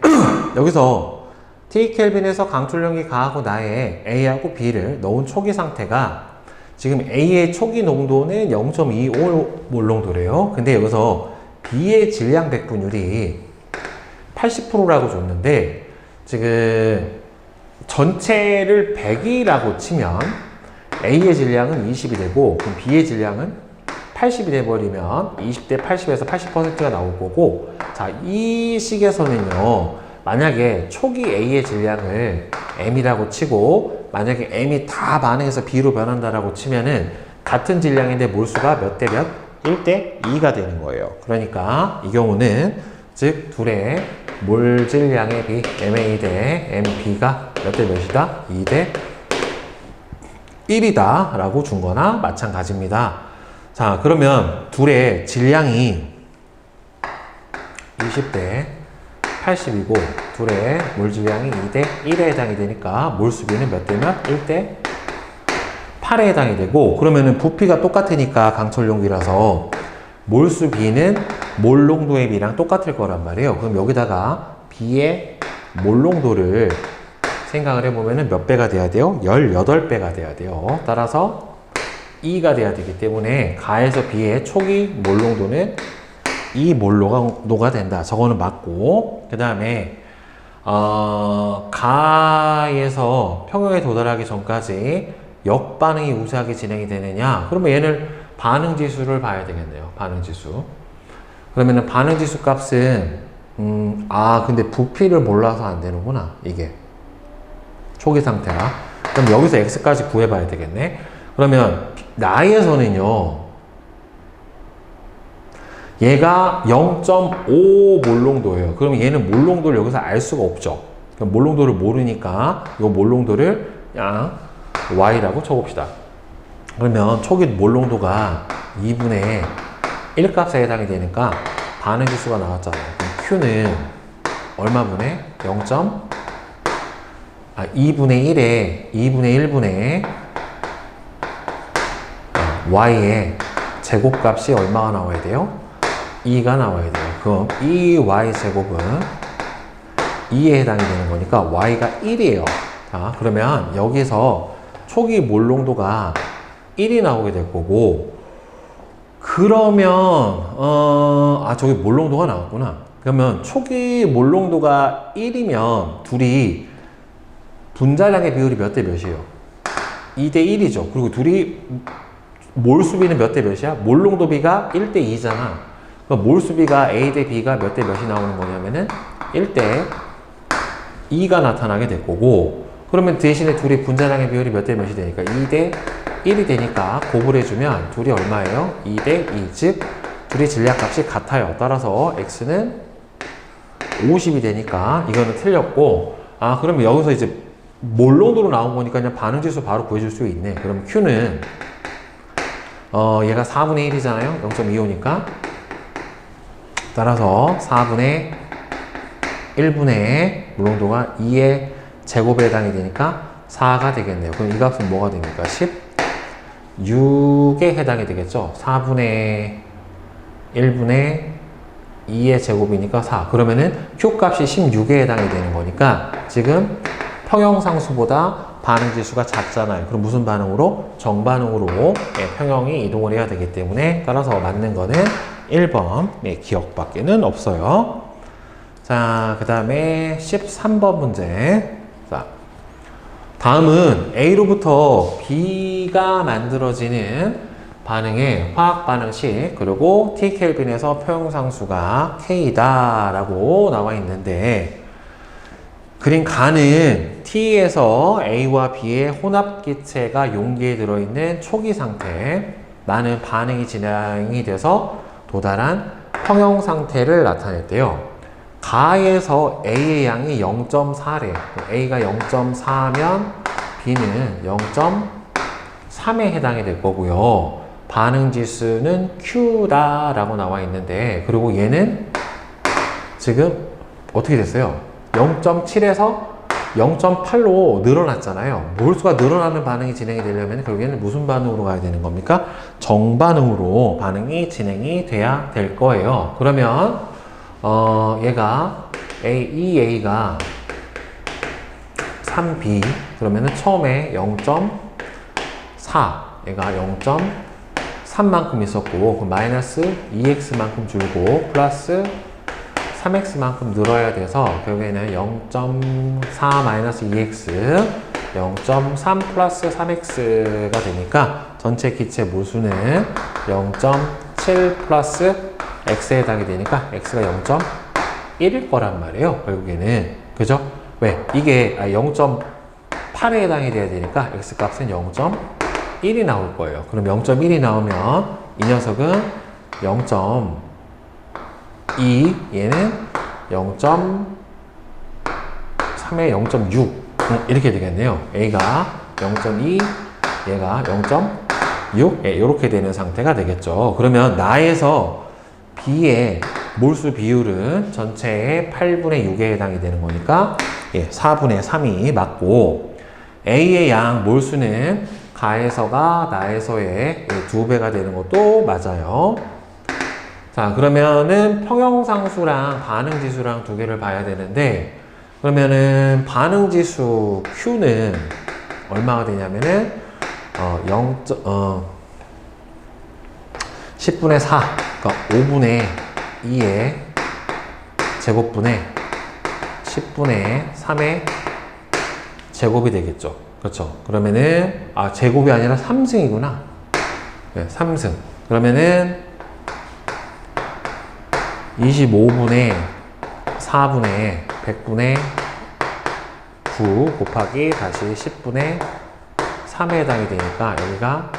Speaker 1: 여기서 T 켈빈에서 강출연기 가하고 나에 A하고 B를 넣은 초기 상태가 지금 A의 초기 농도는 0.25몰 농도래요. 근데 여기서 B의 질량 백분율이 80%라고 줬는데 지금 전체를 100이라고 치면 A의 질량은 20이 되고 그럼 B의 질량은 80이 돼버리면 20대 80에서 80%가 나올 거고, 자, 이 식에서는요 만약에 초기 A의 질량을 M이라고 치고 만약에 M이 다 반응해서 B로 변한다라고 치면은 같은 질량인데 몰수가 몇 대 몇? 1대 2가 되는 거예요. 그러니까 이 경우는 즉 둘의 몰 질량의 비 MA 대 MB가 몇 대 몇이다? 2대 1이다 라고 준 거나 마찬가지입니다. 자, 그러면 둘의 질량이 20대 80이고 둘의 몰 질량이 2대 1에 해당이 되니까 몰수비는 몇 대 몇? 1대 8에 해당이 되고, 그러면은 부피가 똑같으니까 강철용기라서 몰수비는 몰 농도의 비랑 똑같을 거란 말이에요. 그럼 여기다가 B의 몰 농도를 생각을 해보면은 몇 배가 돼야 돼요? 18배가 돼야 돼요. 따라서 2가 돼야 되기 때문에 가에서 B의 초기 몰 농도는 2몰 농도가 된다. 저거는 맞고, 그 다음에 가에서 평형에 도달하기 전까지 역반응이 우세하게 진행이 되느냐? 그러면 얘는 반응지수를 봐야 되겠네요. 반응지수. 그러면은 반응지수 값은 근데 부피를 몰라서 안 되는구나. 이게 초기 상태라. 그럼 여기서 x까지 구해봐야 되겠네. 그러면 나에서는요 얘가 0.5몰 농도예요. 그럼 얘는 몰 농도를 여기서 알 수가 없죠. 그럼 몰 농도를 모르니까 이 몰 농도를 그냥 y라고 쳐봅시다. 그러면 초기 몰 농도가 2분의 1 값에 해당이 되니까 반응 지수가 나왔잖아요. 그럼 Q는 얼마분의 2분의 1에 2분의 1분의 y의 제곱값이 얼마가 나와야 돼요? 2가 나와야 돼요. 그럼 이 y 제곱은 2에 해당이 되는 거니까 y가 1이에요. 자, 그러면 여기서 초기 몰 농도가 1이 나오게 될 거고, 그러면 저기 몰 농도가 나왔구나. 그러면 초기 몰 농도가 1이면 둘이 분자량의 비율이 몇 대 몇이에요? 2대 1이죠. 그리고 둘이 몰 수비는 몇 대 몇이야? 몰 농도비가 1대 2잖아. 그럼 몰 수비가 A 대 B가 몇 대 몇이 나오는 거냐면은 1대 2가 나타나게 될 거고, 그러면 대신에 둘이 분자량의 비율이 몇 대 몇이 되니까 2대 1이 되니까 곱을해주면 둘이 얼마예요? 2대 2, 즉 둘이 질량값이 같아요. 따라서 X는 50이 되니까 이거는 틀렸고, 그러면 여기서 이제 몰농도로 나온 거니까 그냥 반응지수 바로 구해줄 수 있네. 그럼 Q는 얘가 4분의 1이잖아요. 0.25니까 따라서 4분의 1분의 몰농도가 2의 제곱에 해당이 되니까 4가 되겠네요. 그럼 이 값은 뭐가 됩니까? 16에 해당이 되겠죠. 4분의 1분의 2의 제곱이니까 4. 그러면은 Q 값이 16에 해당이 되는 거니까 지금 평형상수보다 반응지수가 작잖아요. 그럼 무슨 반응으로? 정반응으로 평형이 이동을 해야 되기 때문에 따라서 맞는 거는 1번 기억밖에는 없어요. 자, 그 다음에 13번 문제. 자, 다음은 A로부터 B가 만들어지는 반응의 화학 반응식, 그리고 T켈빈에서 평형상수가 K다 라고 나와 있는데, 그린 가는 T에서 A와 B의 혼합기체가 용기에 들어있는 초기 상태, 나는 반응이 진행이 돼서 도달한 평형상태를 나타냈대요. 가에서 A의 양이 0.4래. A가 0.4면 B는 0.3에 해당이 될 거고요. 반응지수는 Q다 라고 나와 있는데, 그리고 얘는 지금 어떻게 됐어요? 0.7에서 0.8로 늘어났잖아요. 몰수가 늘어나는 반응이 진행이 되려면 결국에는 무슨 반응으로 가야 되는 겁니까? 정반응으로 반응이 진행이 돼야 될 거예요. 그러면 얘가 EA가 3B, 그러면은 처음에 0.4, 얘가 0.3만큼 있었고, 그럼 마이너스 2x만큼 줄고 플러스 3x만큼 늘어야 돼서 결국에는 0.4 마이너스 2x 0.3 플러스 3x가 되니까 전체 기체 몰수는 0.7 플러스 x에 해당이 되니까 x가 0.1일 거란 말이에요. 결국에는. 그죠? 왜? 이게 0.8에 해당이 돼야 되니까 x 값은 0.1이 나올 거예요. 그럼 0.1이 나오면 이 녀석은 0.2, 얘는 0.3에 0.6 이렇게 되겠네요. A가 0.2, 얘가 0.6 이렇게 되는 상태가 되겠죠. 그러면 나에서 B의 몰수 비율은 전체의 8분의 6에 해당이 되는 거니까 4분의 3이 맞고, A의 양 몰수는 가에서가 나에서의 2배가 되는 것도 맞아요. 자, 그러면은 평형상수랑 반응지수랑 두 개를 봐야 되는데, 그러면은 반응지수 Q는 얼마가 되냐면은 10분의 4, 그러니까 5분의 2의 제곱분의 10분의 3의 제곱이 되겠죠. 그렇죠. 그러면은 제곱이 아니라 3승이구나. 네, 3승. 그러면은 25분의 4분의 100분의 9 곱하기 다시 10분의 3에 해당이 되니까 여기가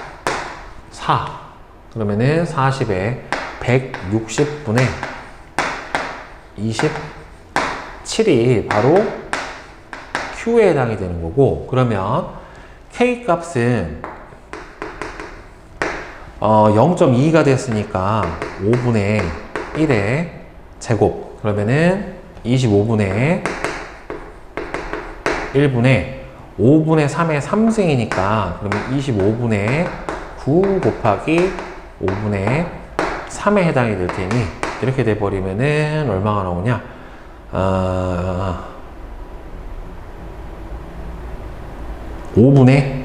Speaker 1: 4. 그러면은 40에 160분의 27이 바로 Q에 해당이 되는 거고, 그러면 K 값은 0.2가 됐으니까 5분의 1의 제곱, 그러면은 25분의 1분의 5분의 3의 3승이니까 그러면 25분의 9 곱하기 5분의 3에 해당이 될 테니 이렇게 돼버리면은 얼마가 나오냐? 5분의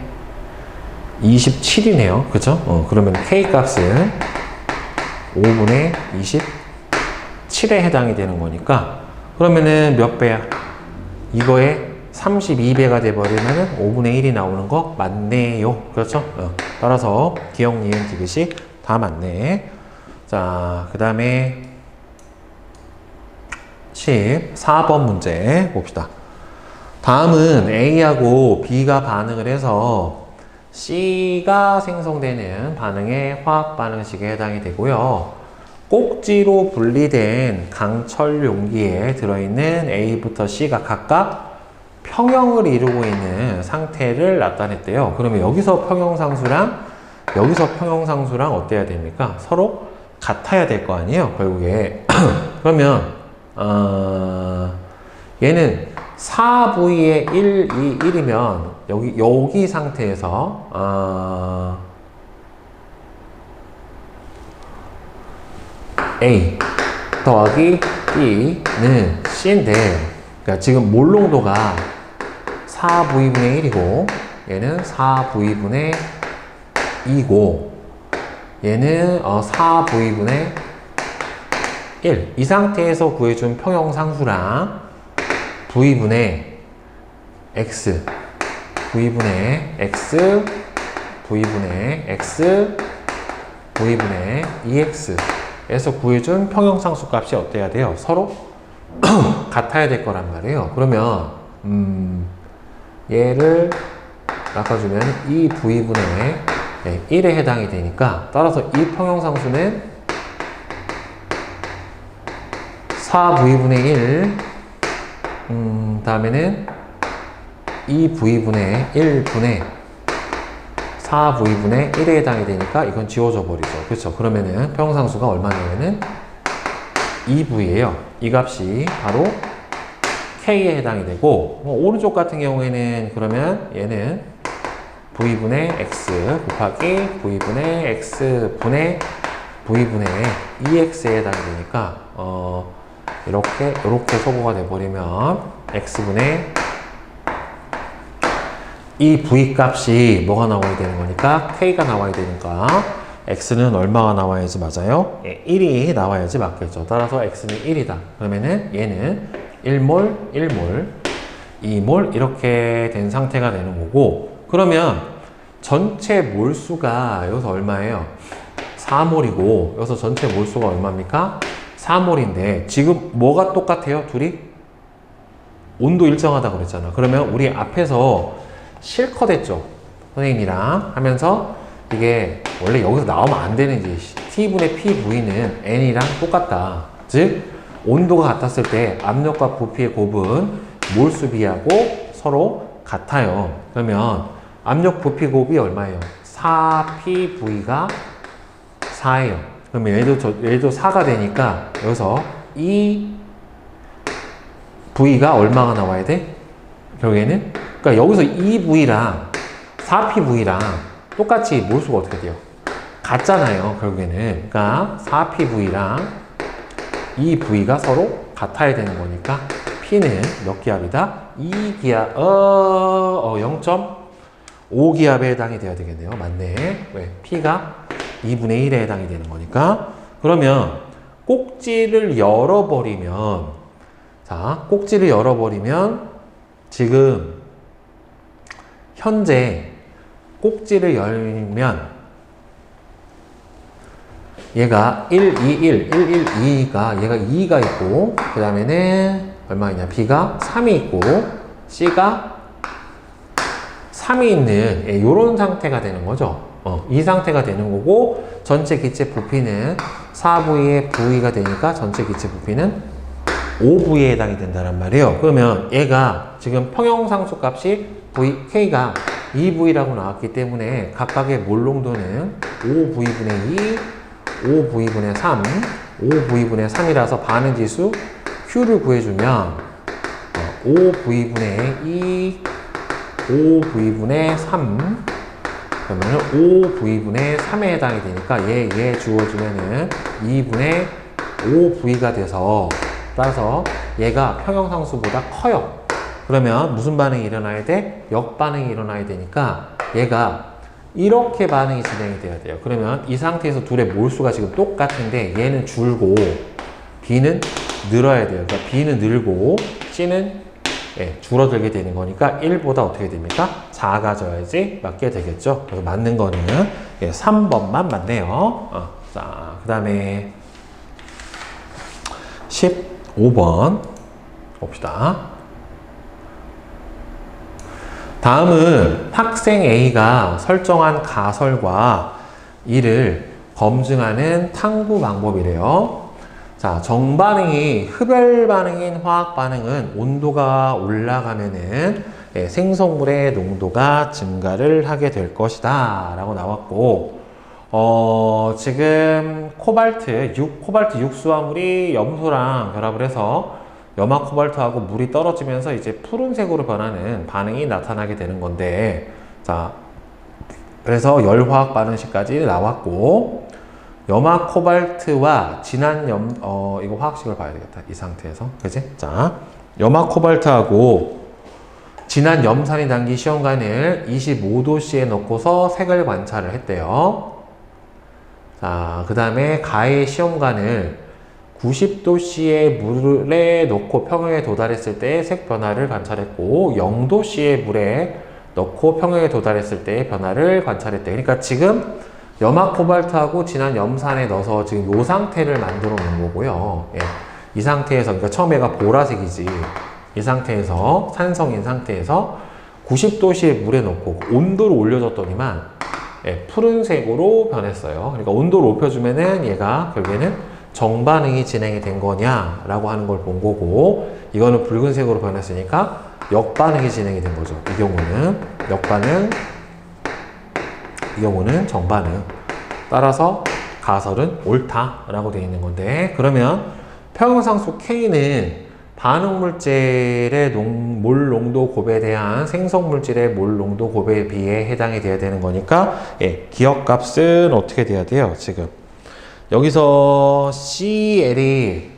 Speaker 1: 27이네요. 그죠? 그러면 K 값은 5분의 27에 해당이 되는 거니까, 그러면은 몇 배야? 이거의 32배가 돼버리면 5분의 1이 나오는 거 맞네요. 그렇죠? 따라서 기억, 니은, 디귿이 다 맞네. 자, 그 다음에 14번 문제 봅시다. 다음은 A하고 B가 반응을 해서 C가 생성되는 반응의 화학 반응식에 해당이 되고요. 꼭지로 분리된 강철 용기에 들어있는 A부터 C가 각각 평형을 이루고 있는 상태를 나타냈대요. 그러면 여기서 평형상수랑 여기서 평형상수랑 어때야 됩니까? 서로 같아야 될 거 아니에요, 결국에. 그러면 얘는 4V에 1, 2, 1이면 여기 상태에서 A 더하기 B는 C인데, 그러니까 지금 몰농도가 4V분의 1이고 얘는 4V분의 2고 얘는 4V분의 1. 이 상태에서 구해준 평형상수랑 V분의 X, V분의 X, V분의 X, V분의 2X에서 구해준 평형상수 값이 어때야 돼요? 서로 같아야 될 거란 말이에요. 그러면 얘를 바꿔주면 이 V분의 1에 해당이 되니까, 따라서 이 평형상수는 4V분의 1 다음에는 2V분의 1분의 4V분의 1에 해당이 되니까 이건 지워져 버리죠. 그렇죠? 그러면은 평형상수가 얼마냐면은 2V예요. 이 값이 바로 K에 해당이 되고, 오른쪽 같은 경우에는 그러면 얘는 V분의 X 곱하기 V분의 X분의 V분의 2X에 해당이 되니까 이렇게 소거가 돼버리면 X분의 이 V 값이 뭐가 나와야 되는 거니까 K가 나와야 되니까 X는 얼마가 나와야지 맞아요? 1이 나와야지 맞겠죠. 따라서 X는 1이다. 그러면은 얘는 1몰, 1몰, 2몰 이렇게 된 상태가 되는 거고, 그러면 전체 몰수가 여기서 얼마예요? 4몰이고 여기서 전체 몰수가 얼마입니까? 4몰인데 지금 뭐가 똑같아요? 둘이? 온도 일정하다 그랬잖아. 그러면 우리 앞에서 실컷 했죠. 선생님이랑 하면서 이게 원래 여기서 나오면 안 되는지 T분의 PV는 N이랑 똑같다. 즉 온도가 같았을 때 압력과 부피의 곱은 몰수 비하고 서로 같아요. 그러면 압력 부피 곱이 얼마예요? 4PV가 4예요. 그러면 얘도 4가 되니까 여기서 이 V가 얼마가 나와야 돼? 결국에는? 그러니까 여기서 2V랑 4PV랑 똑같이 몰수가 어떻게 돼요? 같잖아요, 결국에는. 그러니까 4PV랑 2V가 서로 같아야 되는 거니까 P는 몇 기압이다? 2기압, 0.5기압에 해당이 돼야 되겠네요. 맞네. 왜? P가 2분의 1에 해당이 되는 거니까. 그러면 꼭지를 열어버리면, 자, 꼭지를 열어버리면 지금 현재 꼭지를 열면 얘가 1, 2, 1, 1, 1, 2가 얘가 2가 있고, 그 다음에는 얼마 있냐? B가 3이 있고 C가 3이 있는 이런 상태가 되는 거죠. 이 상태가 되는 거고, 전체 기체 부피는 4V의 V가 되니까 전체 기체 부피는 5V에 해당이 된다는 말이에요. 그러면 얘가 지금 평형상수 값이 K가 2V라고 나왔기 때문에 각각의 몰농도는 5V분의 2, 5V분의 3, 5V분의 3이라서 반응지수 Q를 구해주면 5V분의 2, 5V분의 3, 그러면 5V분의 3에 해당이 되니까 얘 주어주면은 2분의 5V가 돼서, 따라서 얘가 평형상수보다 커요. 그러면 무슨 반응이 일어나야 돼? 역반응이 일어나야 되니까 얘가 이렇게 반응이 진행이 돼야 돼요. 그러면 이 상태에서 둘의 몰수가 지금 똑같은데 얘는 줄고 B는 늘어야 돼요. 그러니까 B는 늘고 C는 예, 줄어들게 되는 거니까 1보다 어떻게 됩니까? 작아져야지 맞게 되겠죠. 그래서 맞는 거는 예, 3번만 맞네요. 자, 그 다음에 15번 봅시다. 다음은 학생 A가 설정한 가설과 이를 검증하는 탐구 방법이래요. 자, 정반응이 흡열 반응인 화학 반응은 온도가 올라가면은 예, 생성물의 농도가 증가를 하게 될 것이다 라고 나왔고, 지금 코발트 육수화물이 염소랑 결합을 해서 염화 코발트하고 물이 떨어지면서 이제 푸른색으로 변하는 반응이 나타나게 되는 건데, 자, 그래서 열화학 반응식까지 나왔고, 염화 코발트와 진한 이거 화학식을 봐야 되겠다. 이 상태에서. 그지? 자, 염화 코발트하고 진한 염산이 담긴 시험관을 25도씨에 넣고서 색을 관찰을 했대요. 자, 그 다음에 가의 시험관을 90도씨의 물에 넣고 평형에 도달했을 때 색 변화를 관찰했고 0도씨의 물에 넣고 평형에 도달했을 때의 변화를 관찰했대. 그러니까 지금 염화 코발트하고 진한 염산에 넣어서 지금 이 상태를 만들어 놓은 거고요. 예. 이 상태에서, 그러니까 처음에가 보라색이지. 이 상태에서, 산성인 상태에서 90도씨의 물에 넣고 온도를 올려줬더니만 예, 푸른색으로 변했어요. 그러니까 온도를 높여주면은 얘가 결국에는 정반응이 진행이 된 거냐라고 하는 걸 본 거고, 이거는 붉은색으로 변했으니까 역반응이 진행이 된 거죠. 이 경우는 역반응, 이 경우는 정반응. 따라서 가설은 옳다라고 되어 있는 건데, 그러면 평형상수 K는 반응물질의 몰 농도 곱에 대한 생성물질의 몰 농도 곱에 비해 해당이 돼야 되는 거니까, 예, 기억값은 어떻게 돼야 돼요? 지금 여기서 CL이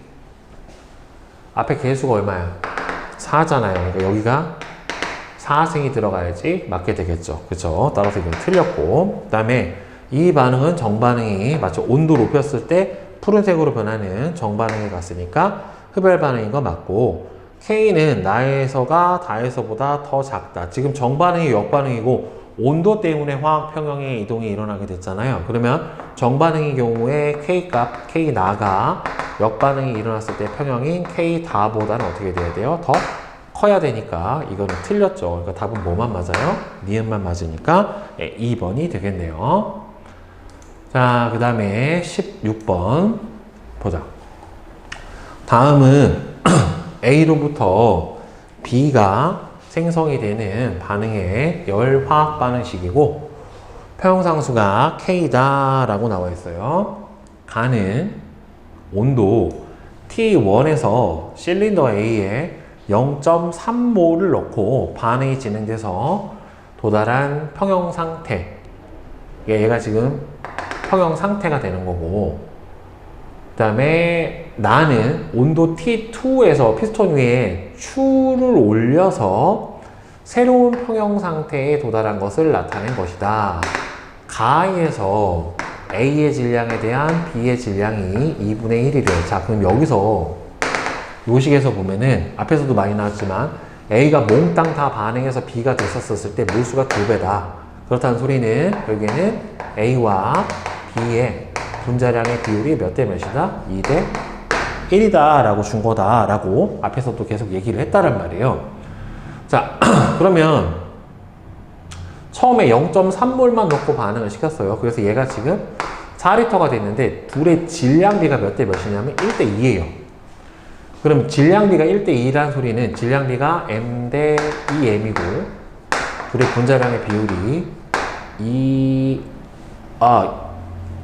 Speaker 1: 앞에 개수가 얼마야? 4잖아요. 그러니까 여기가 4승이 들어가야지 맞게 되겠죠. 그렇죠? 따라서 이건 틀렸고, 그 다음에 이 반응은 정반응이 맞죠? 온도 높였을 때 푸른색으로 변하는 정반응이 갔으니까 흡열 반응인 거 맞고, K는 나에서가 다에서보다 더 작다. 지금 정반응이 역반응이고 온도 때문에 화학 평형의 이동이 일어나게 됐잖아요. 그러면 정반응의 경우에 K값, K 나가 역반응이 일어났을 때 평형인 K 다보다는 어떻게 돼야 돼요? 더 커야 되니까 이거는 틀렸죠. 그러니까 답은 뭐만 맞아요? 니은만 맞으니까 2번이 되겠네요. 자, 그 다음에 16번 보자. 다음은 A로부터 B가 생성이 되는 반응의 열화학 반응식이고 평형상수가 K다 라고 나와 있어요. 가는 온도 T1에서 실린더 A에 0.3몰을 넣고 반응이 진행돼서 도달한 평형 상태, 얘가 지금 평형 상태가 되는 거고, 그 다음에 나는 온도 T2에서 피스톤 위에 추를 올려서 새로운 평형 상태에 도달한 것을 나타낸 것이다. 가에서 A의 질량에 대한 B의 질량이 2분의 1이래요. 자, 그럼 여기서 요식에서 보면은 앞에서도 많이 나왔지만 A가 몽땅 다 반응해서 B가 됐었을 때 몰수가 2배다. 그렇다는 소리는 여기에는 A와 B의 분자량의 비율이 몇 대 몇이다? 2대 1이다 라고 준 거다 라고 앞에서도 계속 얘기를 했다란 말이에요. 자, 그러면 처음에 0.3몰만 넣고 반응을 시켰어요. 그래서 얘가 지금 4리터가 됐는데 둘의 질량비가 몇 대 몇이냐면 1대 2예요. 그럼 질량비가 1대 2라는 소리는 질량비가 M 대 2M이고 둘의 분자량의 비율이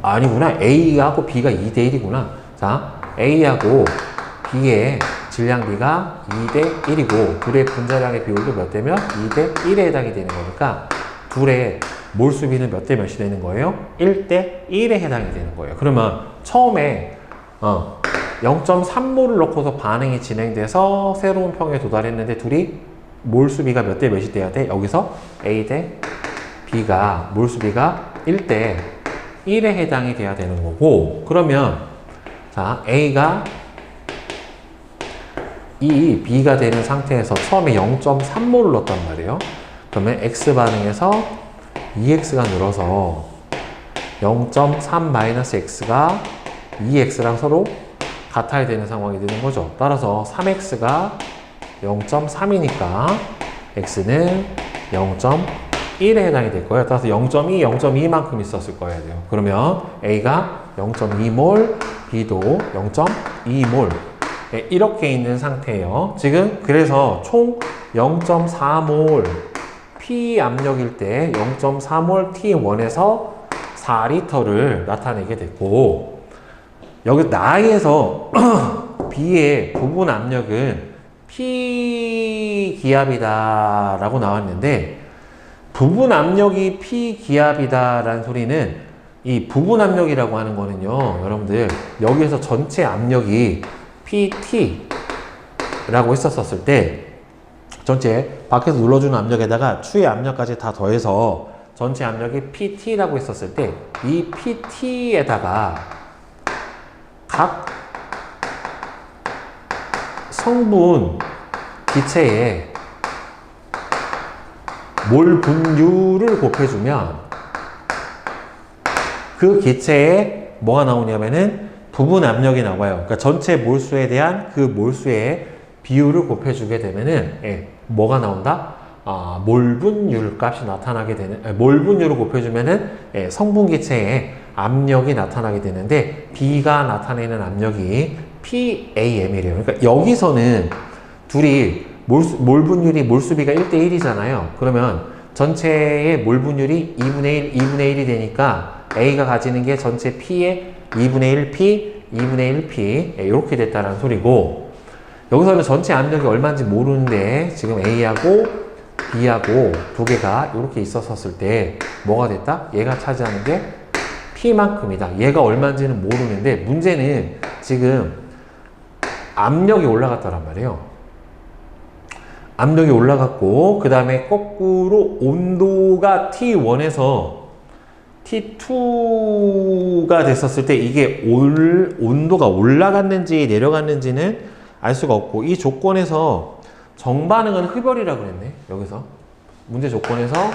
Speaker 1: 아니구나. A하고 B가 2대 1이구나. 자, A하고 B의 질량비가 2대 1이고 둘의 분자량의 비율도 몇 대 몇? 2대 1에 해당이 되는 거니까 둘의 몰수비는 몇 대 몇이 되는 거예요? 1대 1에 해당이 되는 거예요. 그러면 처음에 0.3몰을 넣고서 반응이 진행돼서 새로운 평에 도달했는데 둘이 몰수비가 몇 대 몇이 돼야 돼? 여기서 A 대 B가 몰수비가 1대 1에 해당이 돼야 되는 거고, 그러면 자, A가 이 B가 되는 상태에서 처음에 0.3몰을 넣었단 말이에요. 그러면 X 반응에서 2X가 늘어서 0.3-X가 2X랑 서로 같아야 되는 상황이 되는 거죠. 따라서 3X가 0.3이니까 X는 0.1에 해당이 될 거예요. 따라서 0.2, 0.2만큼 있었을 거예요. 그러면 A가 0.2몰, B도 0.2몰. 네, 이렇게 있는 상태예요. 지금 그래서 총 0.4몰 P 압력일 때 0.4몰 T1에서 4리터를 나타내게 됐고, 여기 나에서 B의 부분 압력은 P 기압이다 라고 나왔는데, 부분 압력이 P 기압이다 라는 소리는 이 부분 압력이라고 하는 거는요, 여러분들 여기에서 전체 압력이 PT 라고 했었을 때, 전체 밖에서 눌러주는 압력에다가 추의 압력까지 다 더해서 전체 압력이 PT라고 했었을 때, 이 PT에다가 각 성분 기체의 몰 분율을 곱해주면 그 기체에 뭐가 나오냐면은 부분 압력이 나와요. 그러니까 전체 몰수에 대한 그 몰수의 비율을 곱해주게 되면은 뭐가 나온다? 몰분율 값이 나타나게 되는, 몰분율을 곱해주면은 성분 기체의 압력이 나타나게 되는데, B가 나타내는 압력이 PAM이래요. 그러니까 여기서는 둘이 몰분율이 몰수비가 1대1이잖아요. 그러면 전체의 몰분율이 2분의 1, 2분의 1이 되니까 A가 가지는 게 전체 P의 2분의 1 P, 2분의 1 P 이렇게 됐다는 소리고, 여기서는 전체 압력이 얼마인지 모르는데 지금 A하고 B하고 두 개가 이렇게 있었을 때 뭐가 됐다? 얘가 차지하는 게 P만큼이다. 얘가 얼마인지는 모르는데 문제는 지금 압력이 올라갔다란 말이에요. 압력이 올라갔고, 그 다음에 거꾸로 온도가 T1에서 T2가 됐었을 때 이게 온도가 올라갔는지 내려갔는지는 알 수가 없고, 이 조건에서 정반응은 흡열이라고 그랬네. 여기서 문제 조건에서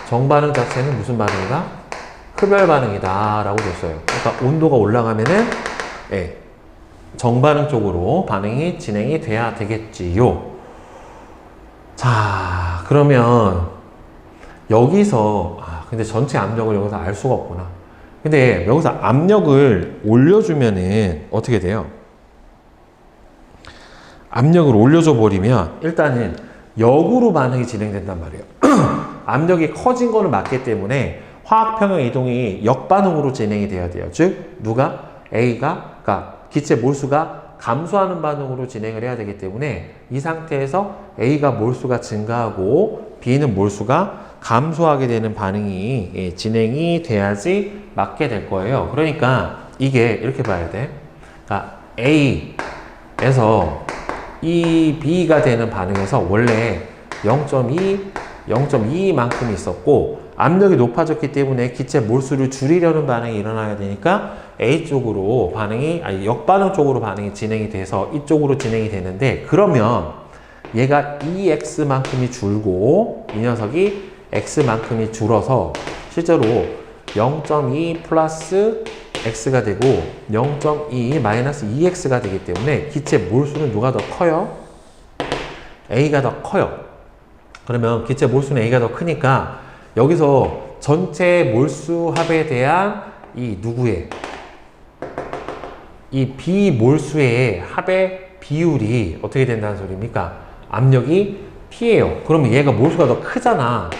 Speaker 1: 정반응 자체는 무슨 반응이다? 흡열 반응이다 라고 줬어요. 그러니까 온도가 올라가면은 정반응 쪽으로 반응이 진행이 돼야 되겠지요. 자, 그러면 여기서 근데 전체 압력을 여기서 알 수가 없구나. 근데 여기서 압력을 올려주면은 어떻게 돼요? 압력을 올려줘 버리면 일단은 역으로 반응이 진행된단 말이에요. 압력이 커진 거는 맞기 때문에 화학 평형 이동이 역반응으로 진행이 돼야 돼요. 즉 누가? A가, 그러니까 기체 몰수가 감소하는 반응으로 진행을 해야 되기 때문에 이 상태에서 A가 몰수가 증가하고 B는 몰수가 감소하게 되는 반응이 진행이 돼야지 맞게 될 거예요. 그러니까 이게 이렇게 봐야 돼. 그러니까 A에서 이 B가 되는 반응에서 원래 0.2만큼 있었고, 압력이 높아졌기 때문에 기체 몰수를 줄이려는 반응이 일어나야 되니까 A 쪽으로 반응이, 역반응 쪽으로 반응이 진행이 돼서 이쪽으로 진행이 되는데, 그러면 얘가 2X만큼이 줄고 이 녀석이 X만큼이 줄어서 실제로 0.2 플러스 X가 되고 0.2 마이너스 2X가 되기 때문에 기체 몰수는 누가 더 커요? A가 더 커요. 그러면 기체 몰수는 A가 더 크니까 여기서 전체 몰수 합에 대한 이 누구의 이 B 몰수의 합의 비율이 어떻게 된다는 소리입니까? 압력이 P예요. 그러면 얘가 몰수가 더 크잖아.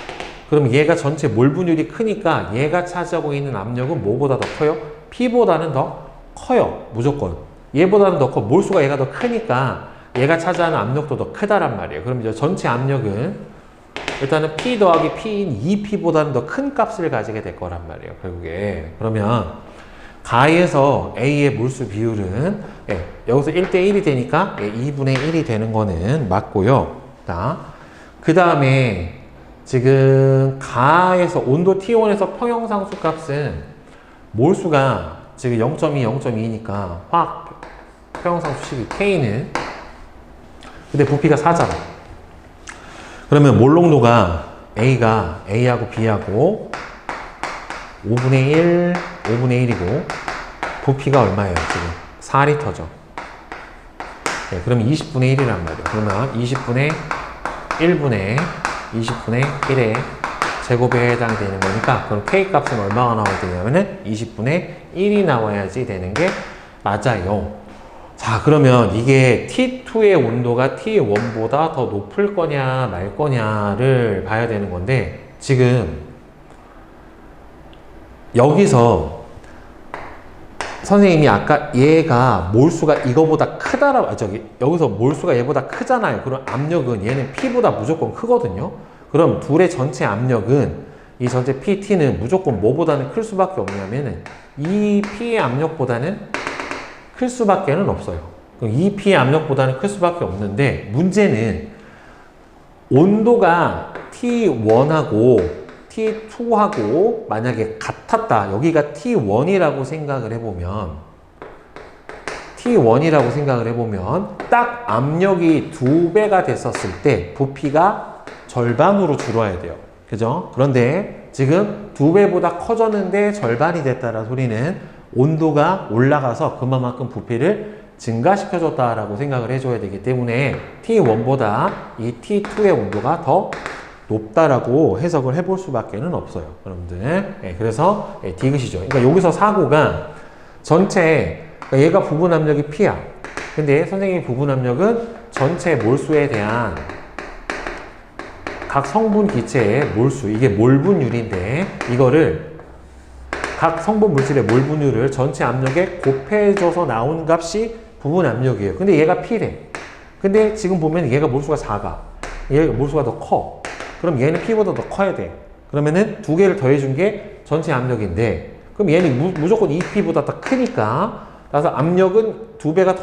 Speaker 1: 그럼 얘가 전체 몰분율이 크니까 얘가 차지하고 있는 압력은 뭐보다 더 커요? P보다는 더 커요. 무조건. 얘보다는 더 커. 몰수가 얘가 더 크니까 얘가 차지하는 압력도 더 크다란 말이에요. 그럼 이제 전체 압력은 일단은 P 더하기 P인 2P보다는 더 큰 값을 가지게 될 거란 말이에요. 결국에. 그러면 가에서 A의 몰수 비율은 여기서 1대1이 되니까 2분의 1이 되는 거는 맞고요. 그 다음에 지금 가에서 온도 T1에서 평형상수 값은 몰수가 지금 0.2, 0.2니까 화학 평형상 수식이 K는. 근데 부피가 4잖아. 그러면 몰농도가 A가 A하고 B하고 5분의 1, 5분의 1이고 부피가 얼마예요? 지금 4리터죠. 네, 그럼 20분의 1이란 말이에요. 그러면 20분의 1분의 20분의 1의 제곱에 해당되는 거니까 그럼 K 값은 얼마가 나와야 되냐면은 20분의 1이 나와야지 되는 게 맞아요. 자, 그러면 이게 T2의 온도가 T1보다 더 높을 거냐 말 거냐를 봐야 되는 건데, 지금 여기서 선생님이 아까 얘가 몰수가 이거보다 크다라고, 여기서 몰수가 얘보다 크잖아요. 그럼 압력은 얘는 P보다 무조건 크거든요. 그럼 둘의 전체 압력은, 이 전체 PT는 무조건 뭐보다는 클 수밖에 없냐면은 이 P의 압력보다는 클 수밖에는 없어요. 그럼 이 P의 압력보다는 클 수밖에 없는데, 문제는 온도가 T1하고 T2하고 만약에 같았다. 여기가 T1이라고 생각을 해보면 딱 압력이 2배가 됐었을 때 부피가 절반으로 줄어야 돼요. 그죠? 그런데 지금 2배보다 커졌는데 절반이 됐다는 소리는 온도가 올라가서 그만큼 부피를 증가시켜줬다라고 생각을 해줘야 되기 때문에 T1보다 이 T2의 온도가 더 높다라고 해석을 해볼 수밖에는 없어요, 여러분들. 네, 그래서 디귿이죠. 그러니까 여기서 사고가 전체, 그러니까 얘가 부분 압력이 P야. 근데 선생님이 부분 압력은 전체 몰수에 대한 각 성분 기체의 몰수, 이게 몰분율인데 이거를 각 성분 물질의 몰분율을 전체 압력에 곱해줘서 나온 값이 부분 압력이에요. 근데 얘가 P래. 근데 지금 보면 얘가 몰수가 작아. 얘가 몰수가 더 커. 그럼 얘는 P보다 더 커야 돼. 그러면은 두 개를 더해준 게 전체 압력인데, 그럼 얘는 무조건 2P보다 더 크니까, 그래서 압력은 2배가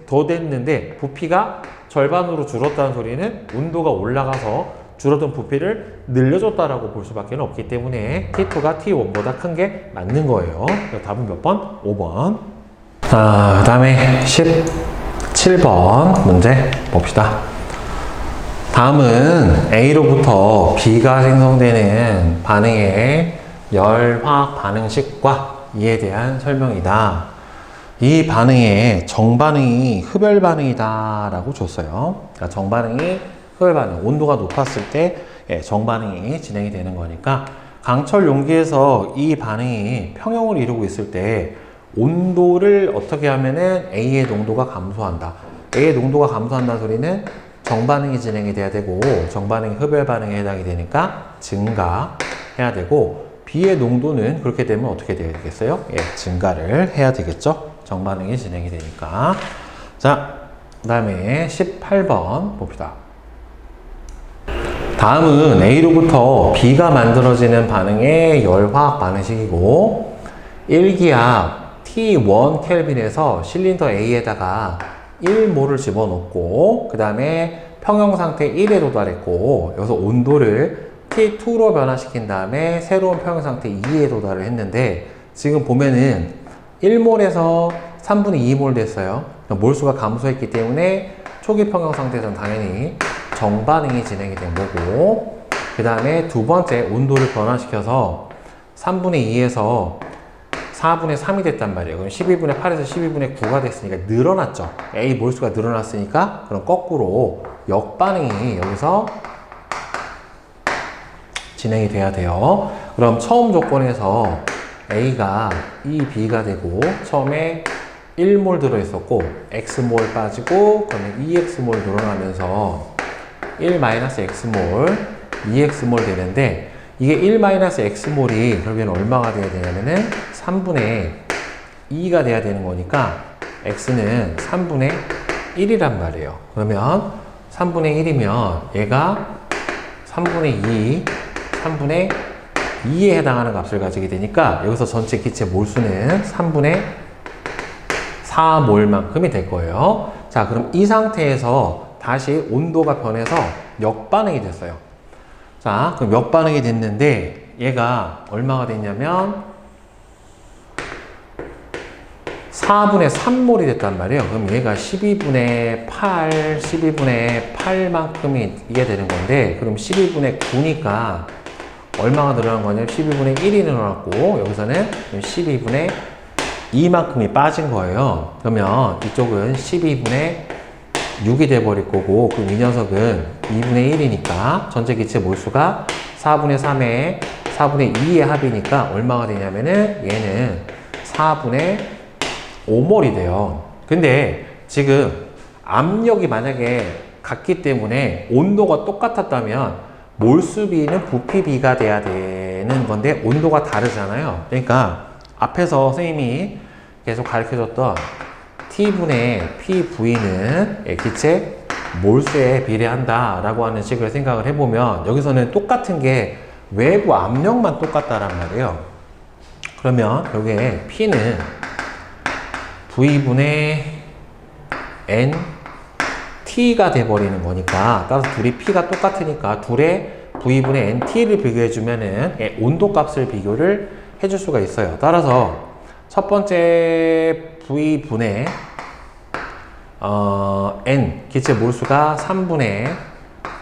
Speaker 1: 더 됐는데 부피가 절반으로 줄었다는 소리는 온도가 올라가서 줄어든 부피를 늘려줬다라고 볼 수밖에 없기 때문에 T2가 T1보다 큰 게 맞는 거예요. 답은 몇 번? 5번. 그 다음에 17번 문제 봅시다. 다음은 A로부터 B가 생성되는 반응의 열화학 반응식과 이에 대한 설명이다. 이 반응의 정반응이 흡열 반응이다 라고 줬어요. 그러니까 정반응이 흡열 반응, 온도가 높았을 때 정반응이 진행이 되는 거니까, 강철 용기에서 이 반응이 평형을 이루고 있을 때 온도를 어떻게 하면은 A의 농도가 감소한다. A의 농도가 감소한다는 소리는 정반응이 진행이 돼야 되고, 정반응이 흡열 반응에 해당이 되니까 증가해야 되고, B의 농도는 그렇게 되면 어떻게 돼야 되겠어요? 증가를 해야 되겠죠? 정반응이 진행이 되니까. 자, 그 다음에 18번 봅시다. 다음은 A로부터 B가 만들어지는 반응의 열화학 반응식이고, 1기압 T1 켈빈에서 실린더 A에다가 1몰을 집어넣고 그 다음에 평형 상태 1에 도달했고, 여기서 온도를 T2로 변화시킨 다음에 새로운 평형 상태 2에 도달을 했는데, 지금 보면은 1몰에서 3분의 2몰 됐어요. 몰수가 감소했기 때문에 초기 평형 상태에서는 당연히 정반응이 진행이 된 거고, 그 다음에 두 번째 온도를 변화시켜서 3분의 2에서 4분의 3이 됐단 말이에요. 그럼 12분의 8에서 12분의 9가 됐으니까 늘어났죠. A 몰수가 늘어났으니까 그럼 거꾸로 역반응이 여기서 진행이 돼야 돼요. 그럼 처음 조건에서 A가 2B가 되고, 처음에 1몰 들어있었고 X몰 빠지고 그러면 2X몰 늘어나면서 1-X몰, 2X몰 되는데, 이게 1-X몰이 그러면 얼마가 돼야 되냐면은 3분의 2가 돼야 되는 거니까 X는 3분의 1이란 말이에요. 그러면 3분의 1이면 얘가 3분의 2, 3분의 2에 해당하는 값을 가지게 되니까 여기서 전체 기체 몰수는 3분의 4몰만큼이 될 거예요. 자, 그럼 이 상태에서 다시 온도가 변해서 역반응이 됐어요. 자, 그럼 역반응이 됐는데 얘가 얼마가 됐냐면 4분의 3몰이 됐단 말이에요. 그럼 얘가 12분의 8, 12분의 8만큼이 이게 되는 건데, 그럼 12분의 9니까 얼마가 늘어난 거냐면 12분의 1이 늘어났고, 여기서는 12분의 2만큼이 빠진 거예요. 그러면 이쪽은 12분의 6이 돼버릴 거고, 그럼 이 녀석은 2분의 1이니까 전체 기체 몰수가 4분의 3에 4분의 2의 합이니까 얼마가 되냐면은 얘는 4분의 5몰이 돼요. 근데 지금 압력이 만약에 같기 때문에 온도가 똑같았다면 몰수비는 부피비가 돼야 되는 건데 온도가 다르잖아요. 그러니까 앞에서 선생님이 계속 가르쳐줬던 T분의 PV는 기체 몰수에 비례한다 라고 하는 식으로 생각을 해보면, 여기서는 똑같은 게 외부 압력만 똑같다란 말이에요. 그러면 여기에 P는 V분의 N T가 돼버리는 거니까, 따라서 둘이 P가 똑같으니까 둘의 V분의 NT를 비교해주면은 온도 값을 비교를 해줄 수가 있어요. 따라서 첫 번째 V분의 N 기체 몰수가 3분의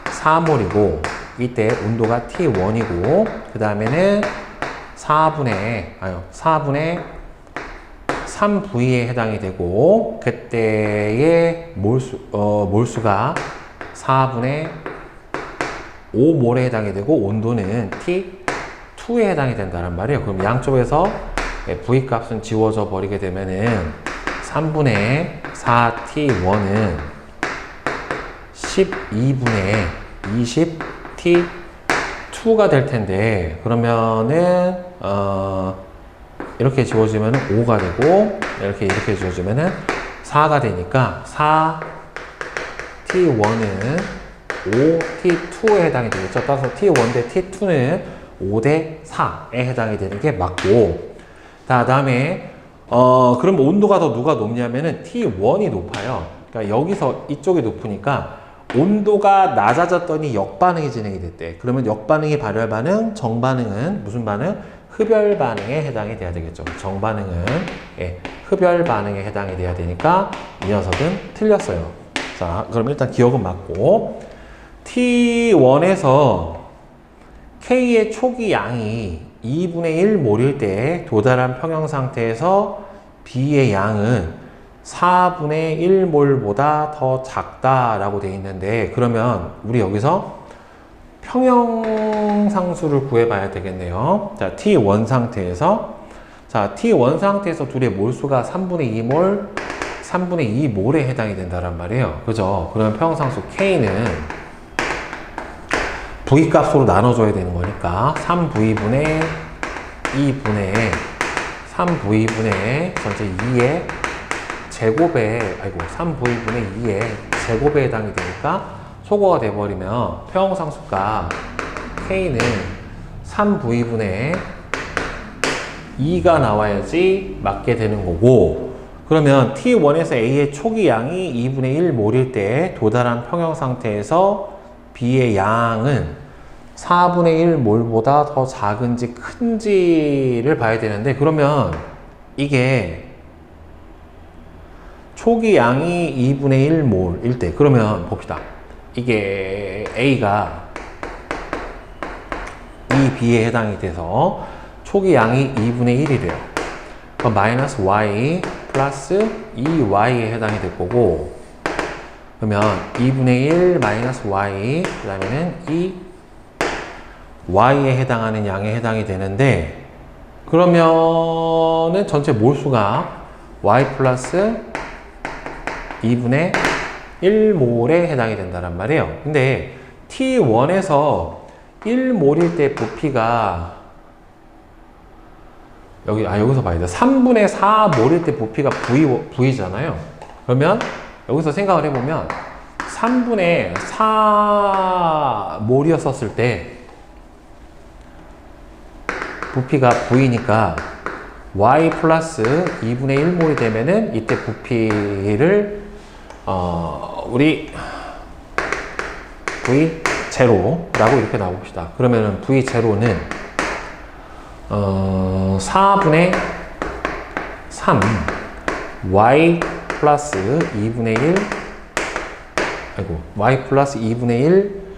Speaker 1: 4몰이고 이때 온도가 T1이고, 그 다음에는 4분의 3V에 해당이 되고, 그때의 몰수가 4분의 5몰에 해당이 되고 온도는 T2에 해당이 된다는 말이에요. 그럼 양쪽에서 V 값은 지워져 버리게 되면은 3분의 4T1은 12분의 20T2가 될 텐데, 그러면은 이렇게 지워지면 5가 되고 이렇게 지워지면 4가 되니까 4T1은 5T2에 해당이 되겠죠. 따라서 T1 대 T2는 5 대 4에 해당이 되는 게 맞고, 다음에 그럼 온도가 더 누가 높냐면은 T1이 높아요. 그러니까 여기서 이쪽이 높으니까 온도가 낮아졌더니 역반응이 진행이 됐대. 그러면 역반응이 발열 반응, 정반응은 무슨 반응? 흡열 반응에 해당이 돼야 되겠죠. 정반응은 흡열 반응에 해당이 돼야 되니까 이 녀석은 틀렸어요. 자, 그럼 일단 기억은 맞고, T1에서 K의 초기 양이 2분의 1몰일 때 도달한 평형 상태에서 B의 양은 4분의 1몰보다 더 작다라고 되어 있는데, 그러면 우리 여기서 평형상수를 구해봐야 되겠네요. 자, T1 상태에서, T1 상태에서 둘의 몰수가 3분의 2몰, 3분의 2몰에 해당이 된다란 말이에요. 그죠? 그러면 평형상수 K는 V 값으로 나눠줘야 되는 거니까 3V분의 2분의 3V분의 전체 2의 제곱에, 3V분의 2의 제곱에 해당이 되니까 소거가 돼버리면 평형상수가 K는 3V분의 2가 나와야지 맞게 되는 거고, 그러면 T1에서 A의 초기 양이 2분의 1몰일 때 도달한 평형 상태에서 B의 양은 4분의 1몰보다 더 작은지 큰지를 봐야 되는데, 그러면 이게 초기 양이 2분의 1몰일 때, 그러면 봅시다. 이게 A가 이 B에 해당이 돼서 초기 양이 2분의 1이래요. 그럼 마이너스 Y 플러스 2Y에 해당이 될 거고, 그러면 2분의 1 마이너스 Y, 그 다음에는 이 Y에 해당하는 양에 해당이 되는데, 그러면은 전체 몰수가 Y 플러스 2분의 1몰에 해당이 된다는 말이에요. 근데 T1에서 1몰일 때 부피가 여기서 봐야 돼. 3분의 4몰일 때 부피가 V잖아요. 그러면 여기서 생각을 해보면 3분의 4몰이었을 때 부피가 V니까 Y 플러스 2분의 1몰이 되면은 이때 부피를 우리 V 제로라고 이렇게 나옵시다. 그러면은 V 제로는 4분의 3 y 플러스 2분의 1 y 플러스 2분의 1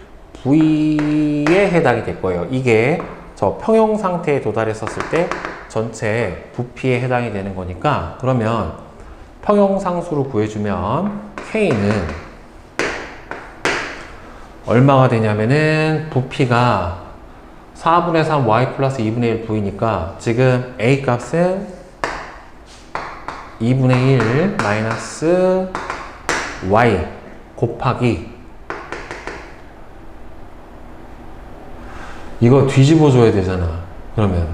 Speaker 1: v에 해당이 될 거예요. 이게 저 평형 상태에 도달했었을 때 전체 부피에 해당이 되는 거니까, 그러면 평형상수로 구해주면 k는 얼마가 되냐면은 부피가 4분의 3 y 플러스 2분의 1 v니까 지금 a 값은 2분의 1 마이너스 y 곱하기, 이거 뒤집어 줘야 되잖아. 그러면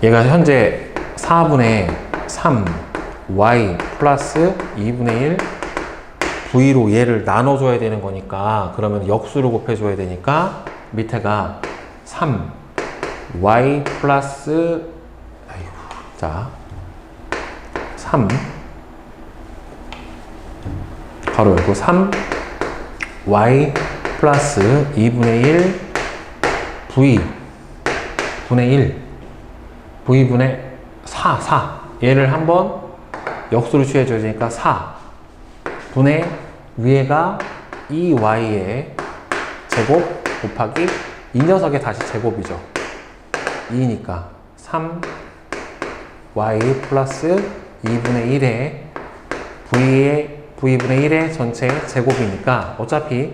Speaker 1: 얘가 현재 4분의 3 y 플러스 2분의 1 v로 얘를 나눠줘야 되는 거니까, 그러면 역수로 곱해줘야 되니까 밑에가 3 y 플러스 자 3 가로 열고 3 y 플러스 2분의 1 v 분의 1 v 분의 4 얘를 한번 역수로 취해줘야 되니까 4 분의 위에가 2y의 제곱 곱하기 이 녀석의 다시 제곱이죠. 2니까 3y 플러스 2분의 1의 v분의 1의 전체 제곱이니까 어차피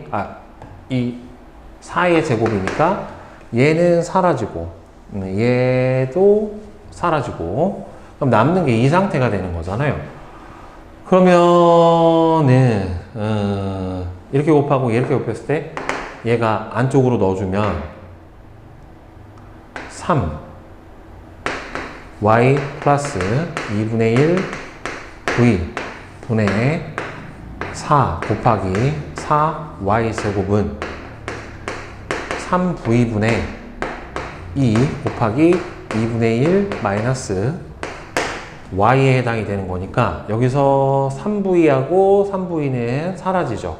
Speaker 1: 이 4의 제곱이니까 얘는 사라지고 얘도 사라지고, 그럼 남는 게 이 상태가 되는 거잖아요. 그러면은 이렇게 곱하고 이렇게 곱했을 때 얘가 안쪽으로 넣어주면 3 y 플러스 2분의 1 v 분의 4 곱하기 4 y 제곱은 3v분의 2 곱하기 2분의 1 마이너스 y에 해당이 되는 거니까 여기서 3v하고 3v는 사라지죠.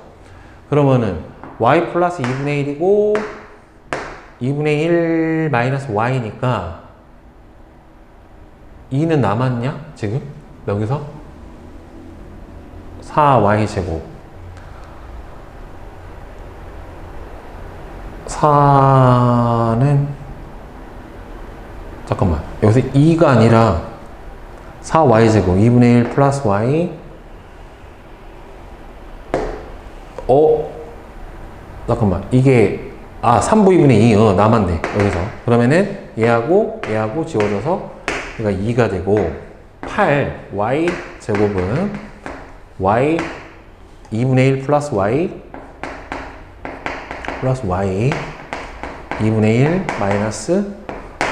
Speaker 1: 그러면은 y 플러스 2분의 1이고 2분의 1 마이너스 y니까 2는 남았냐? 지금? 여기서? 4y 제곱 4는 잠깐만, 여기서 2가 아니라 4y 제곱 2분의 1 플러스 y 잠깐만, 이게 3v2분의 2 남았네 여기서. 그러면은 얘하고 지워져서 얘가 2가 되고 8y 제곱은 y 2분의 1 플러스 y 2분의 1 마이너스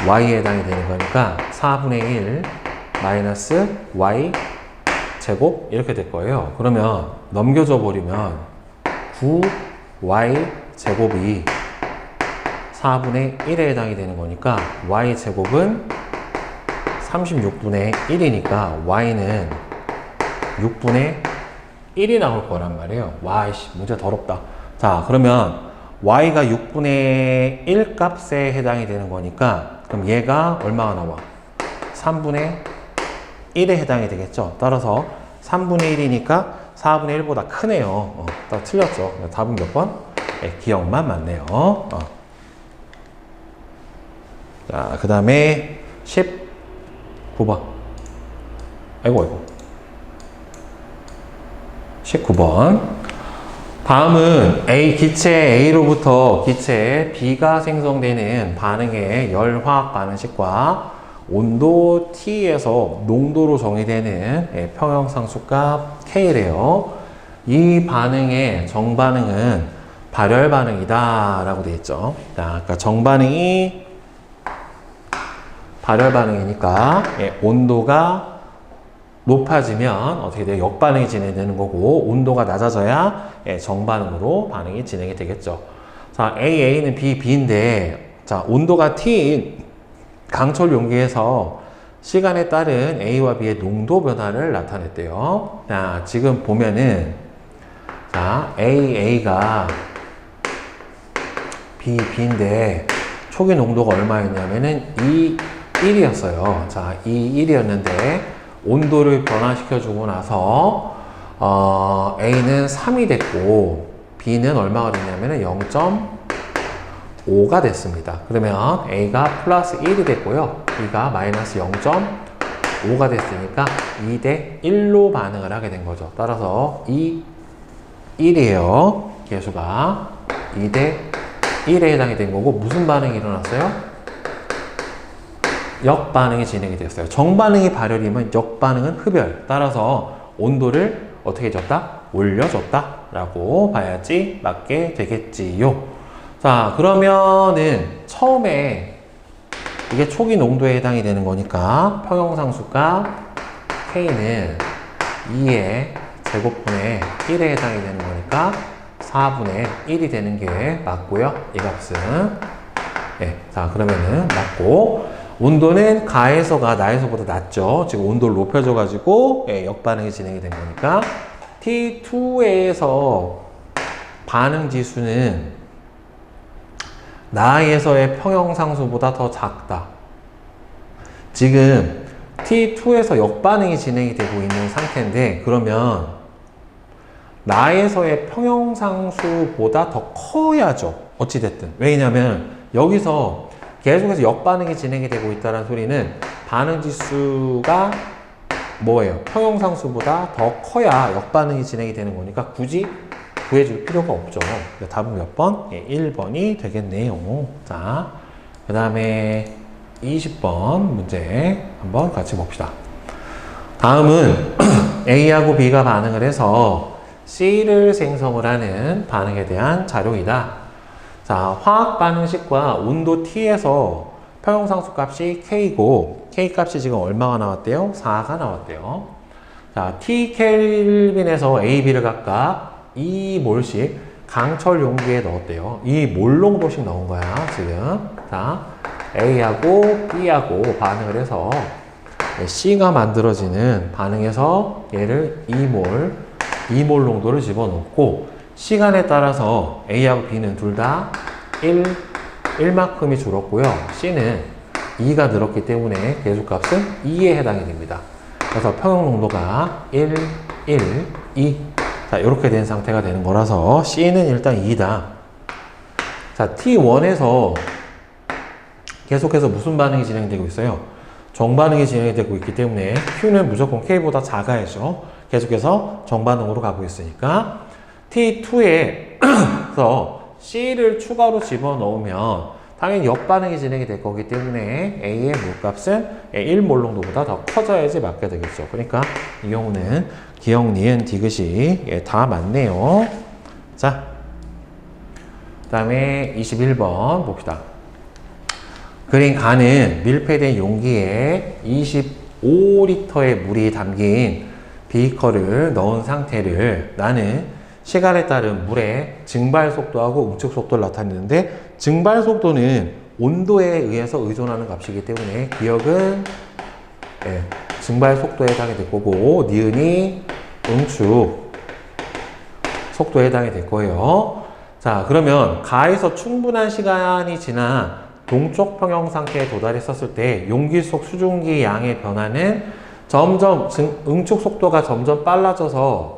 Speaker 1: y에 해당이 되는 거니까 4분의 1 마이너스 y 제곱 이렇게 될 거예요. 그러면 넘겨져 버리면 9y 제곱이 4분의 1에 해당이 되는 거니까 y 제곱은 36분의 1이니까 y는 6분의 1이 나올 거란 말이에요. 와, 문제 더럽다. 자, 그러면 y가 6분의 1 값에 해당이 되는 거니까 그럼 얘가 얼마가 나와? 3분의 1에 해당이 되겠죠. 따라서 3분의 1이니까 4분의 1보다 크네요. 딱 틀렸죠. 답은 몇 번? 네, 기억만 맞네요. 자, 그 다음에 19번. 아이고. 19번. 다음은 기체 A로부터 기체 B가 생성되는 반응의 열화학 반응식과 온도 T에서 농도로 정의되는 평형상수값 K래요. 이 반응의 정반응은 발열 반응이다 라고 되어 있죠. 자, 그러니까 정반응이 발열 반응이니까 온도가 높아지면 어떻게 돼요? 역반응이 진행되는 거고, 온도가 낮아져야 정반응으로 반응이 진행이 되겠죠. 자, A는 B인데, 자, 온도가 T인 강철 용기에서 시간에 따른 A와 B의 농도 변화를 나타냈대요. 자, 지금 보면은, 자, A가 B인데, 초기 농도가 얼마였냐면은 1이었어요. 자, 1이었는데, 온도를 변화시켜주고 나서 A는 3이 됐고 B는 얼마가 됐냐면 0.5가 됐습니다. 그러면 A가 플러스 1이 됐고요. B가 마이너스 0.5가 됐으니까 2대 1로 반응을 하게 된 거죠. 따라서 1이에요. 계수가 2대 1에 해당이 된 거고 무슨 반응이 일어났어요? 역반응이 진행이 됐어요. 정반응이 발열이면 역반응은 흡열. 따라서 온도를 어떻게 줬다? 올려줬다 라고 봐야지 맞게 되겠지요. 자, 그러면은 처음에 이게 초기 농도에 해당이 되는 거니까 평형상수가 K는 2의 제곱분의 1에 해당이 되는 거니까 4분의 1이 되는 게 맞고요. 이 값은. 네, 자, 그러면은 맞고 온도는 가에서가 나에서보다 낮죠. 지금 온도를 높여줘가지고 역반응이 진행이 된 거니까 T2에서 반응 지수는 나에서의 평형상수보다 더 작다. 지금 T2에서 역반응이 진행이 되고 있는 상태인데 그러면 나에서의 평형상수보다 더 커야죠. 어찌됐든. 왜냐면 여기서 계속해서 역반응이 진행이 되고 있다는 소리는 반응 지수가 뭐예요? 평형상수보다 더 커야 역반응이 진행이 되는 거니까 굳이 구해줄 필요가 없죠. 답은 몇 번? 1번이 되겠네요. 자, 그 다음에 20번 문제 한번 같이 봅시다. 다음은 A하고 B가 반응을 해서 C를 생성을 하는 반응에 대한 자료이다. 자, 화학 반응식과 온도 T에서 평형상수 값이 K고 K 값이 지금 얼마가 나왔대요? 4가 나왔대요. 자, T 켈빈에서 A, B를 각각 2몰씩 강철 용기에 넣었대요. 이 몰 농도씩 넣은 거야, 지금. 자, A하고 B하고 반응을 해서 C가 만들어지는 반응에서 얘를 2몰 농도를 집어넣고 시간에 따라서 A하고 B는 둘 다 1만큼이 줄었고요. C는 2가 늘었기 때문에 계수값은 2에 해당이 됩니다. 그래서 평형 농도가 1, 2. 자, 이렇게 된 상태가 되는 거라서 C는 일단 2다. 자, T1에서 계속해서 무슨 반응이 진행되고 있어요? 정반응이 진행되고 있기 때문에 Q는 무조건 K보다 작아야죠. 계속해서 정반응으로 가고 있으니까 T2에서 C를 추가로 집어넣으면 당연히 역반응이 진행이 될 거기 때문에 A의 물값은 1몰 농도보다 더 커져야지 맞게 되겠죠. 그러니까 이 경우는 기역, 니은, 디귿이 다 맞네요. 자, 그 다음에 21번 봅시다. 그린 간은 밀폐된 용기에 25리터의 물이 담긴 비커를 넣은 상태를 나는 시간에 따른 물의 증발 속도하고 응축 속도를 나타내는데 증발 속도는 온도에 의해서 의존하는 값이기 때문에 기억은 증발 속도에 해당이 될 거고 니은이 응축 속도에 해당이 될 거예요. 자, 그러면 가에서 충분한 시간이 지나 동쪽 평형 상태에 도달했었을 때 용기 속 수증기 양의 변화는 점점 응축 속도가 점점 빨라져서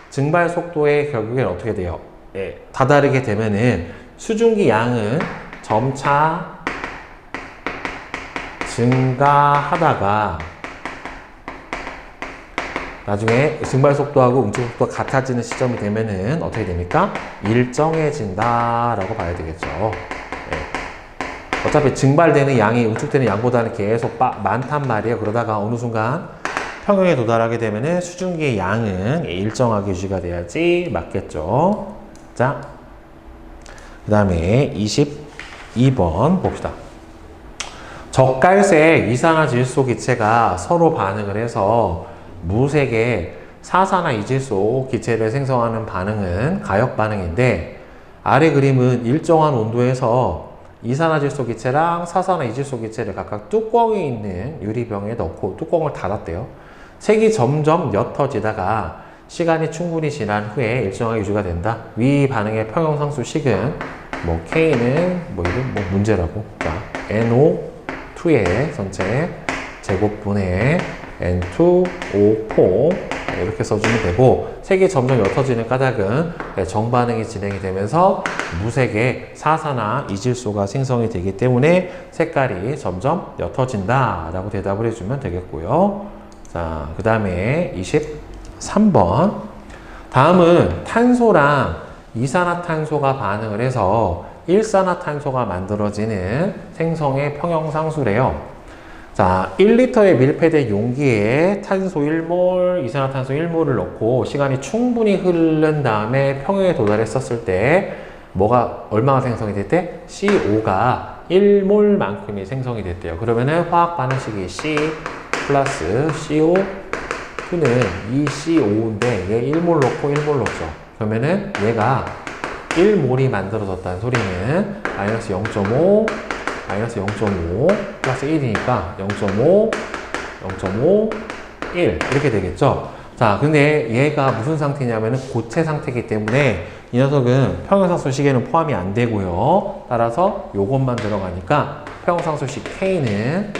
Speaker 1: 증발 속도에 결국엔 어떻게 돼요? 다다르게 되면은 수증기 양은 점차 증가하다가 나중에 증발 속도하고 응축 속도가 같아지는 시점이 되면은 어떻게 됩니까? 일정해진다라고 봐야 되겠죠. 어차피 증발되는 양이 응축되는 양보다는 계속 많단 말이에요. 그러다가 어느 순간 평형에 도달하게 되면은 수증기의 양은 일정하게 유지가 돼야지 맞겠죠. 자, 그 다음에 22번 봅시다. 적갈색 이산화질소 기체가 서로 반응을 해서 무색의 사산화이질소 기체를 생성하는 반응은 가역 반응인데 아래 그림은 일정한 온도에서 이산화질소 기체랑 사산화이질소 기체를 각각 뚜껑이 있는 유리병에 넣고 뚜껑을 닫았대요. 색이 점점 옅어지다가 시간이 충분히 지난 후에 일정하게 유지가 된다. 위 반응의 평형상수 식은 뭐 K는 뭐 이건 뭐 문제라고. 자, NO2의 전체 제곱분의 N2O4 이렇게 써주면 되고, 색이 점점 옅어지는 까닭은 정반응이 진행이 되면서 무색의 사사나 이질소가 생성이 되기 때문에 색깔이 점점 옅어진다 라고 대답을 해주면 되겠고요. 자, 그 다음에 23번. 다음은 탄소랑 이산화탄소가 반응을 해서 일산화탄소가 만들어지는 생성의 평형상수래요. 자, 1리터의 밀폐된 용기에 탄소 1몰, 이산화탄소 1몰을 넣고 시간이 충분히 흐른 다음에 평형에 도달했었을 때 뭐가 얼마가 생성이 됐대? CO가 1몰만큼이 생성이 됐대요. 그러면은 화학 반응식이 C 플러스 CO2는 2CO5인데 얘 1몰 넣고 1몰 넣죠. 그러면은 얘가 1몰이 만들어졌다는 소리는 마이너스 0.5 플러스 1이니까 0.5, 1 이렇게 되겠죠. 자, 근데 얘가 무슨 상태냐면은 고체 상태이기 때문에 이 녀석은 평형상수식에는 포함이 안 되고요. 따라서 요것만 들어가니까 평형상수식 K는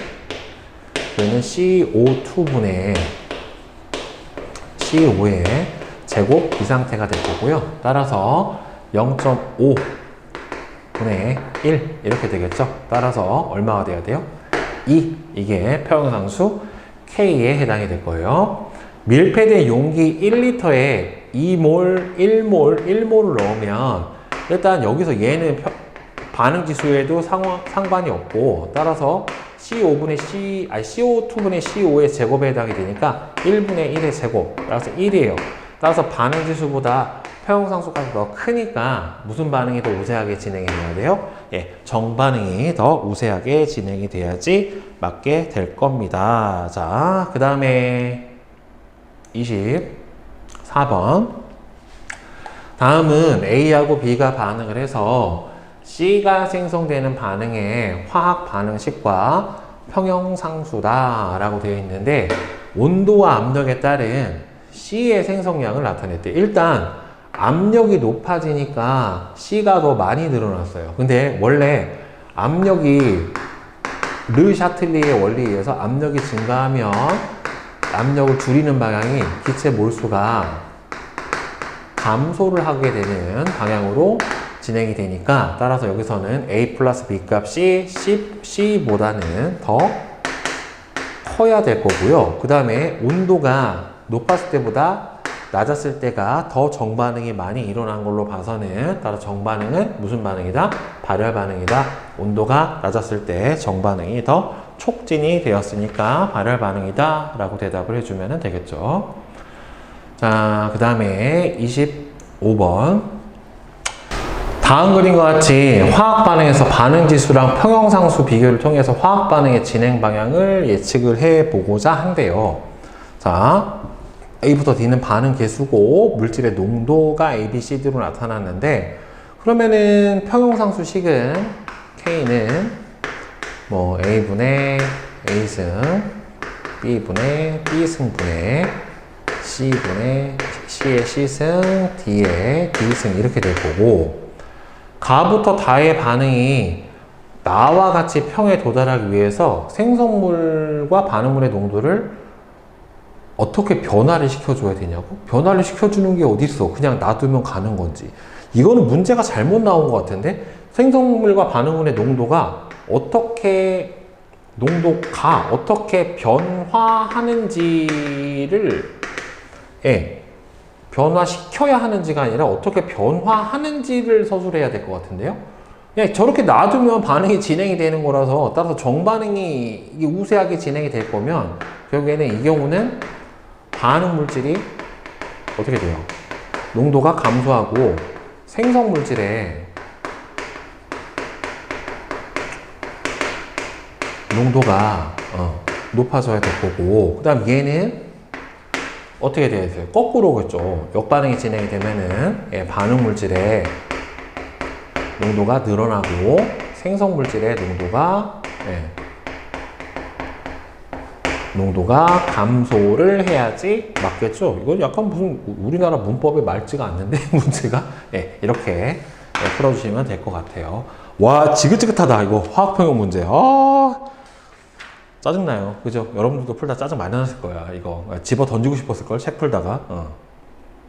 Speaker 1: 저희는 CO2분의 CO5의 제곱 이 상태가 될 거고요. 따라서 0.5 분의 1 이렇게 되겠죠. 따라서 얼마가 돼야 돼요? 2. 이게 평형상수 K에 해당이 될 거예요. 밀폐된 용기 1리터에 2몰, 1몰을 넣으면 일단 여기서 얘는 반응지수에도 상관이 없고, 따라서 CO2분의 CO5의 제곱에 해당이 되니까 1분의 1의 제곱, 따라서 1이에요. 따라서 반응지수보다 평형상수가 더 크니까 무슨 반응이 더 우세하게 진행이 돼야 돼요? 예, 정반응이 더 우세하게 진행이 돼야지 맞게 될 겁니다. 자, 그 다음에 24번. 다음은 A하고 B가 반응을 해서 C가 생성되는 반응의 화학 반응식과 평형상수다 라고 되어 있는데, 온도와 압력에 따른 C의 생성량을 나타냈대. 일단 압력이 높아지니까 C가 더 많이 늘어났어요. 근데 원래 압력이 르 샤틀리의 원리에 의해서 압력이 증가하면 압력을 줄이는 방향이 기체 몰수가 감소를 하게 되는 방향으로 진행이 되니까, 따라서 여기서는 A 플러스 B 값이 C보다는 더 커야 될 거고요. 그 다음에 온도가 높았을 때보다 낮았을 때가 더 정반응이 많이 일어난 걸로 봐서는, 따라 정반응은 무슨 반응이다? 발열 반응이다. 온도가 낮았을 때 정반응이 더 촉진이 되었으니까 발열 반응이다 라고 대답을 해주면 되겠죠. 자, 그 다음에 25번. 다음 그림과 같이 화학 반응에서 반응 지수랑 평형상수 비교를 통해서 화학 반응의 진행 방향을 예측을 해 보고자 한대요. 자, A부터 D는 반응 개수고 물질의 농도가 A, B, C, D로 나타났는데, 그러면은 평형상수식은 K는 뭐 A분의 A승, B분의 B승분의 C분의 C의 C승, D의 D승 이렇게 될 거고, 가부터 다의 반응이 나와 같이 평에 도달하기 위해서 생성물과 반응물의 농도를 어떻게 변화를 시켜줘야 되냐고? 변화를 시켜주는 게 어디 있어? 그냥 놔두면 가는 건지. 이거는 문제가 잘못 나온 것 같은데, 생성물과 반응물의 농도가 어떻게 변화하는지를 변화시켜야 하는지가 아니라 어떻게 변화하는지를 서술해야 될 것 같은데요. 그냥 저렇게 놔두면 반응이 진행이 되는 거라서, 따라서 정반응이 우세하게 진행이 될 거면 결국에는 이 경우는 반응 물질이 어떻게 돼요? 농도가 감소하고 생성 물질의 농도가 높아져야 될 거고, 그 다음 얘는 어떻게 돼야 돼요? 거꾸로겠죠. 역반응이 진행이 되면은 반응 물질의 농도가 늘어나고 생성 물질의 농도가 감소를 해야지 맞겠죠. 이건 약간 무슨 우리나라 문법에 맞지가 않는데 문제가 이렇게 풀어주시면 될 것 같아요. 와, 지긋지긋하다 이거 화학평형 문제. 짜증나요. 그죠? 여러분들도 풀다 짜증 많이 났을 거야, 이거. 집어 던지고 싶었을걸, 책 풀다가.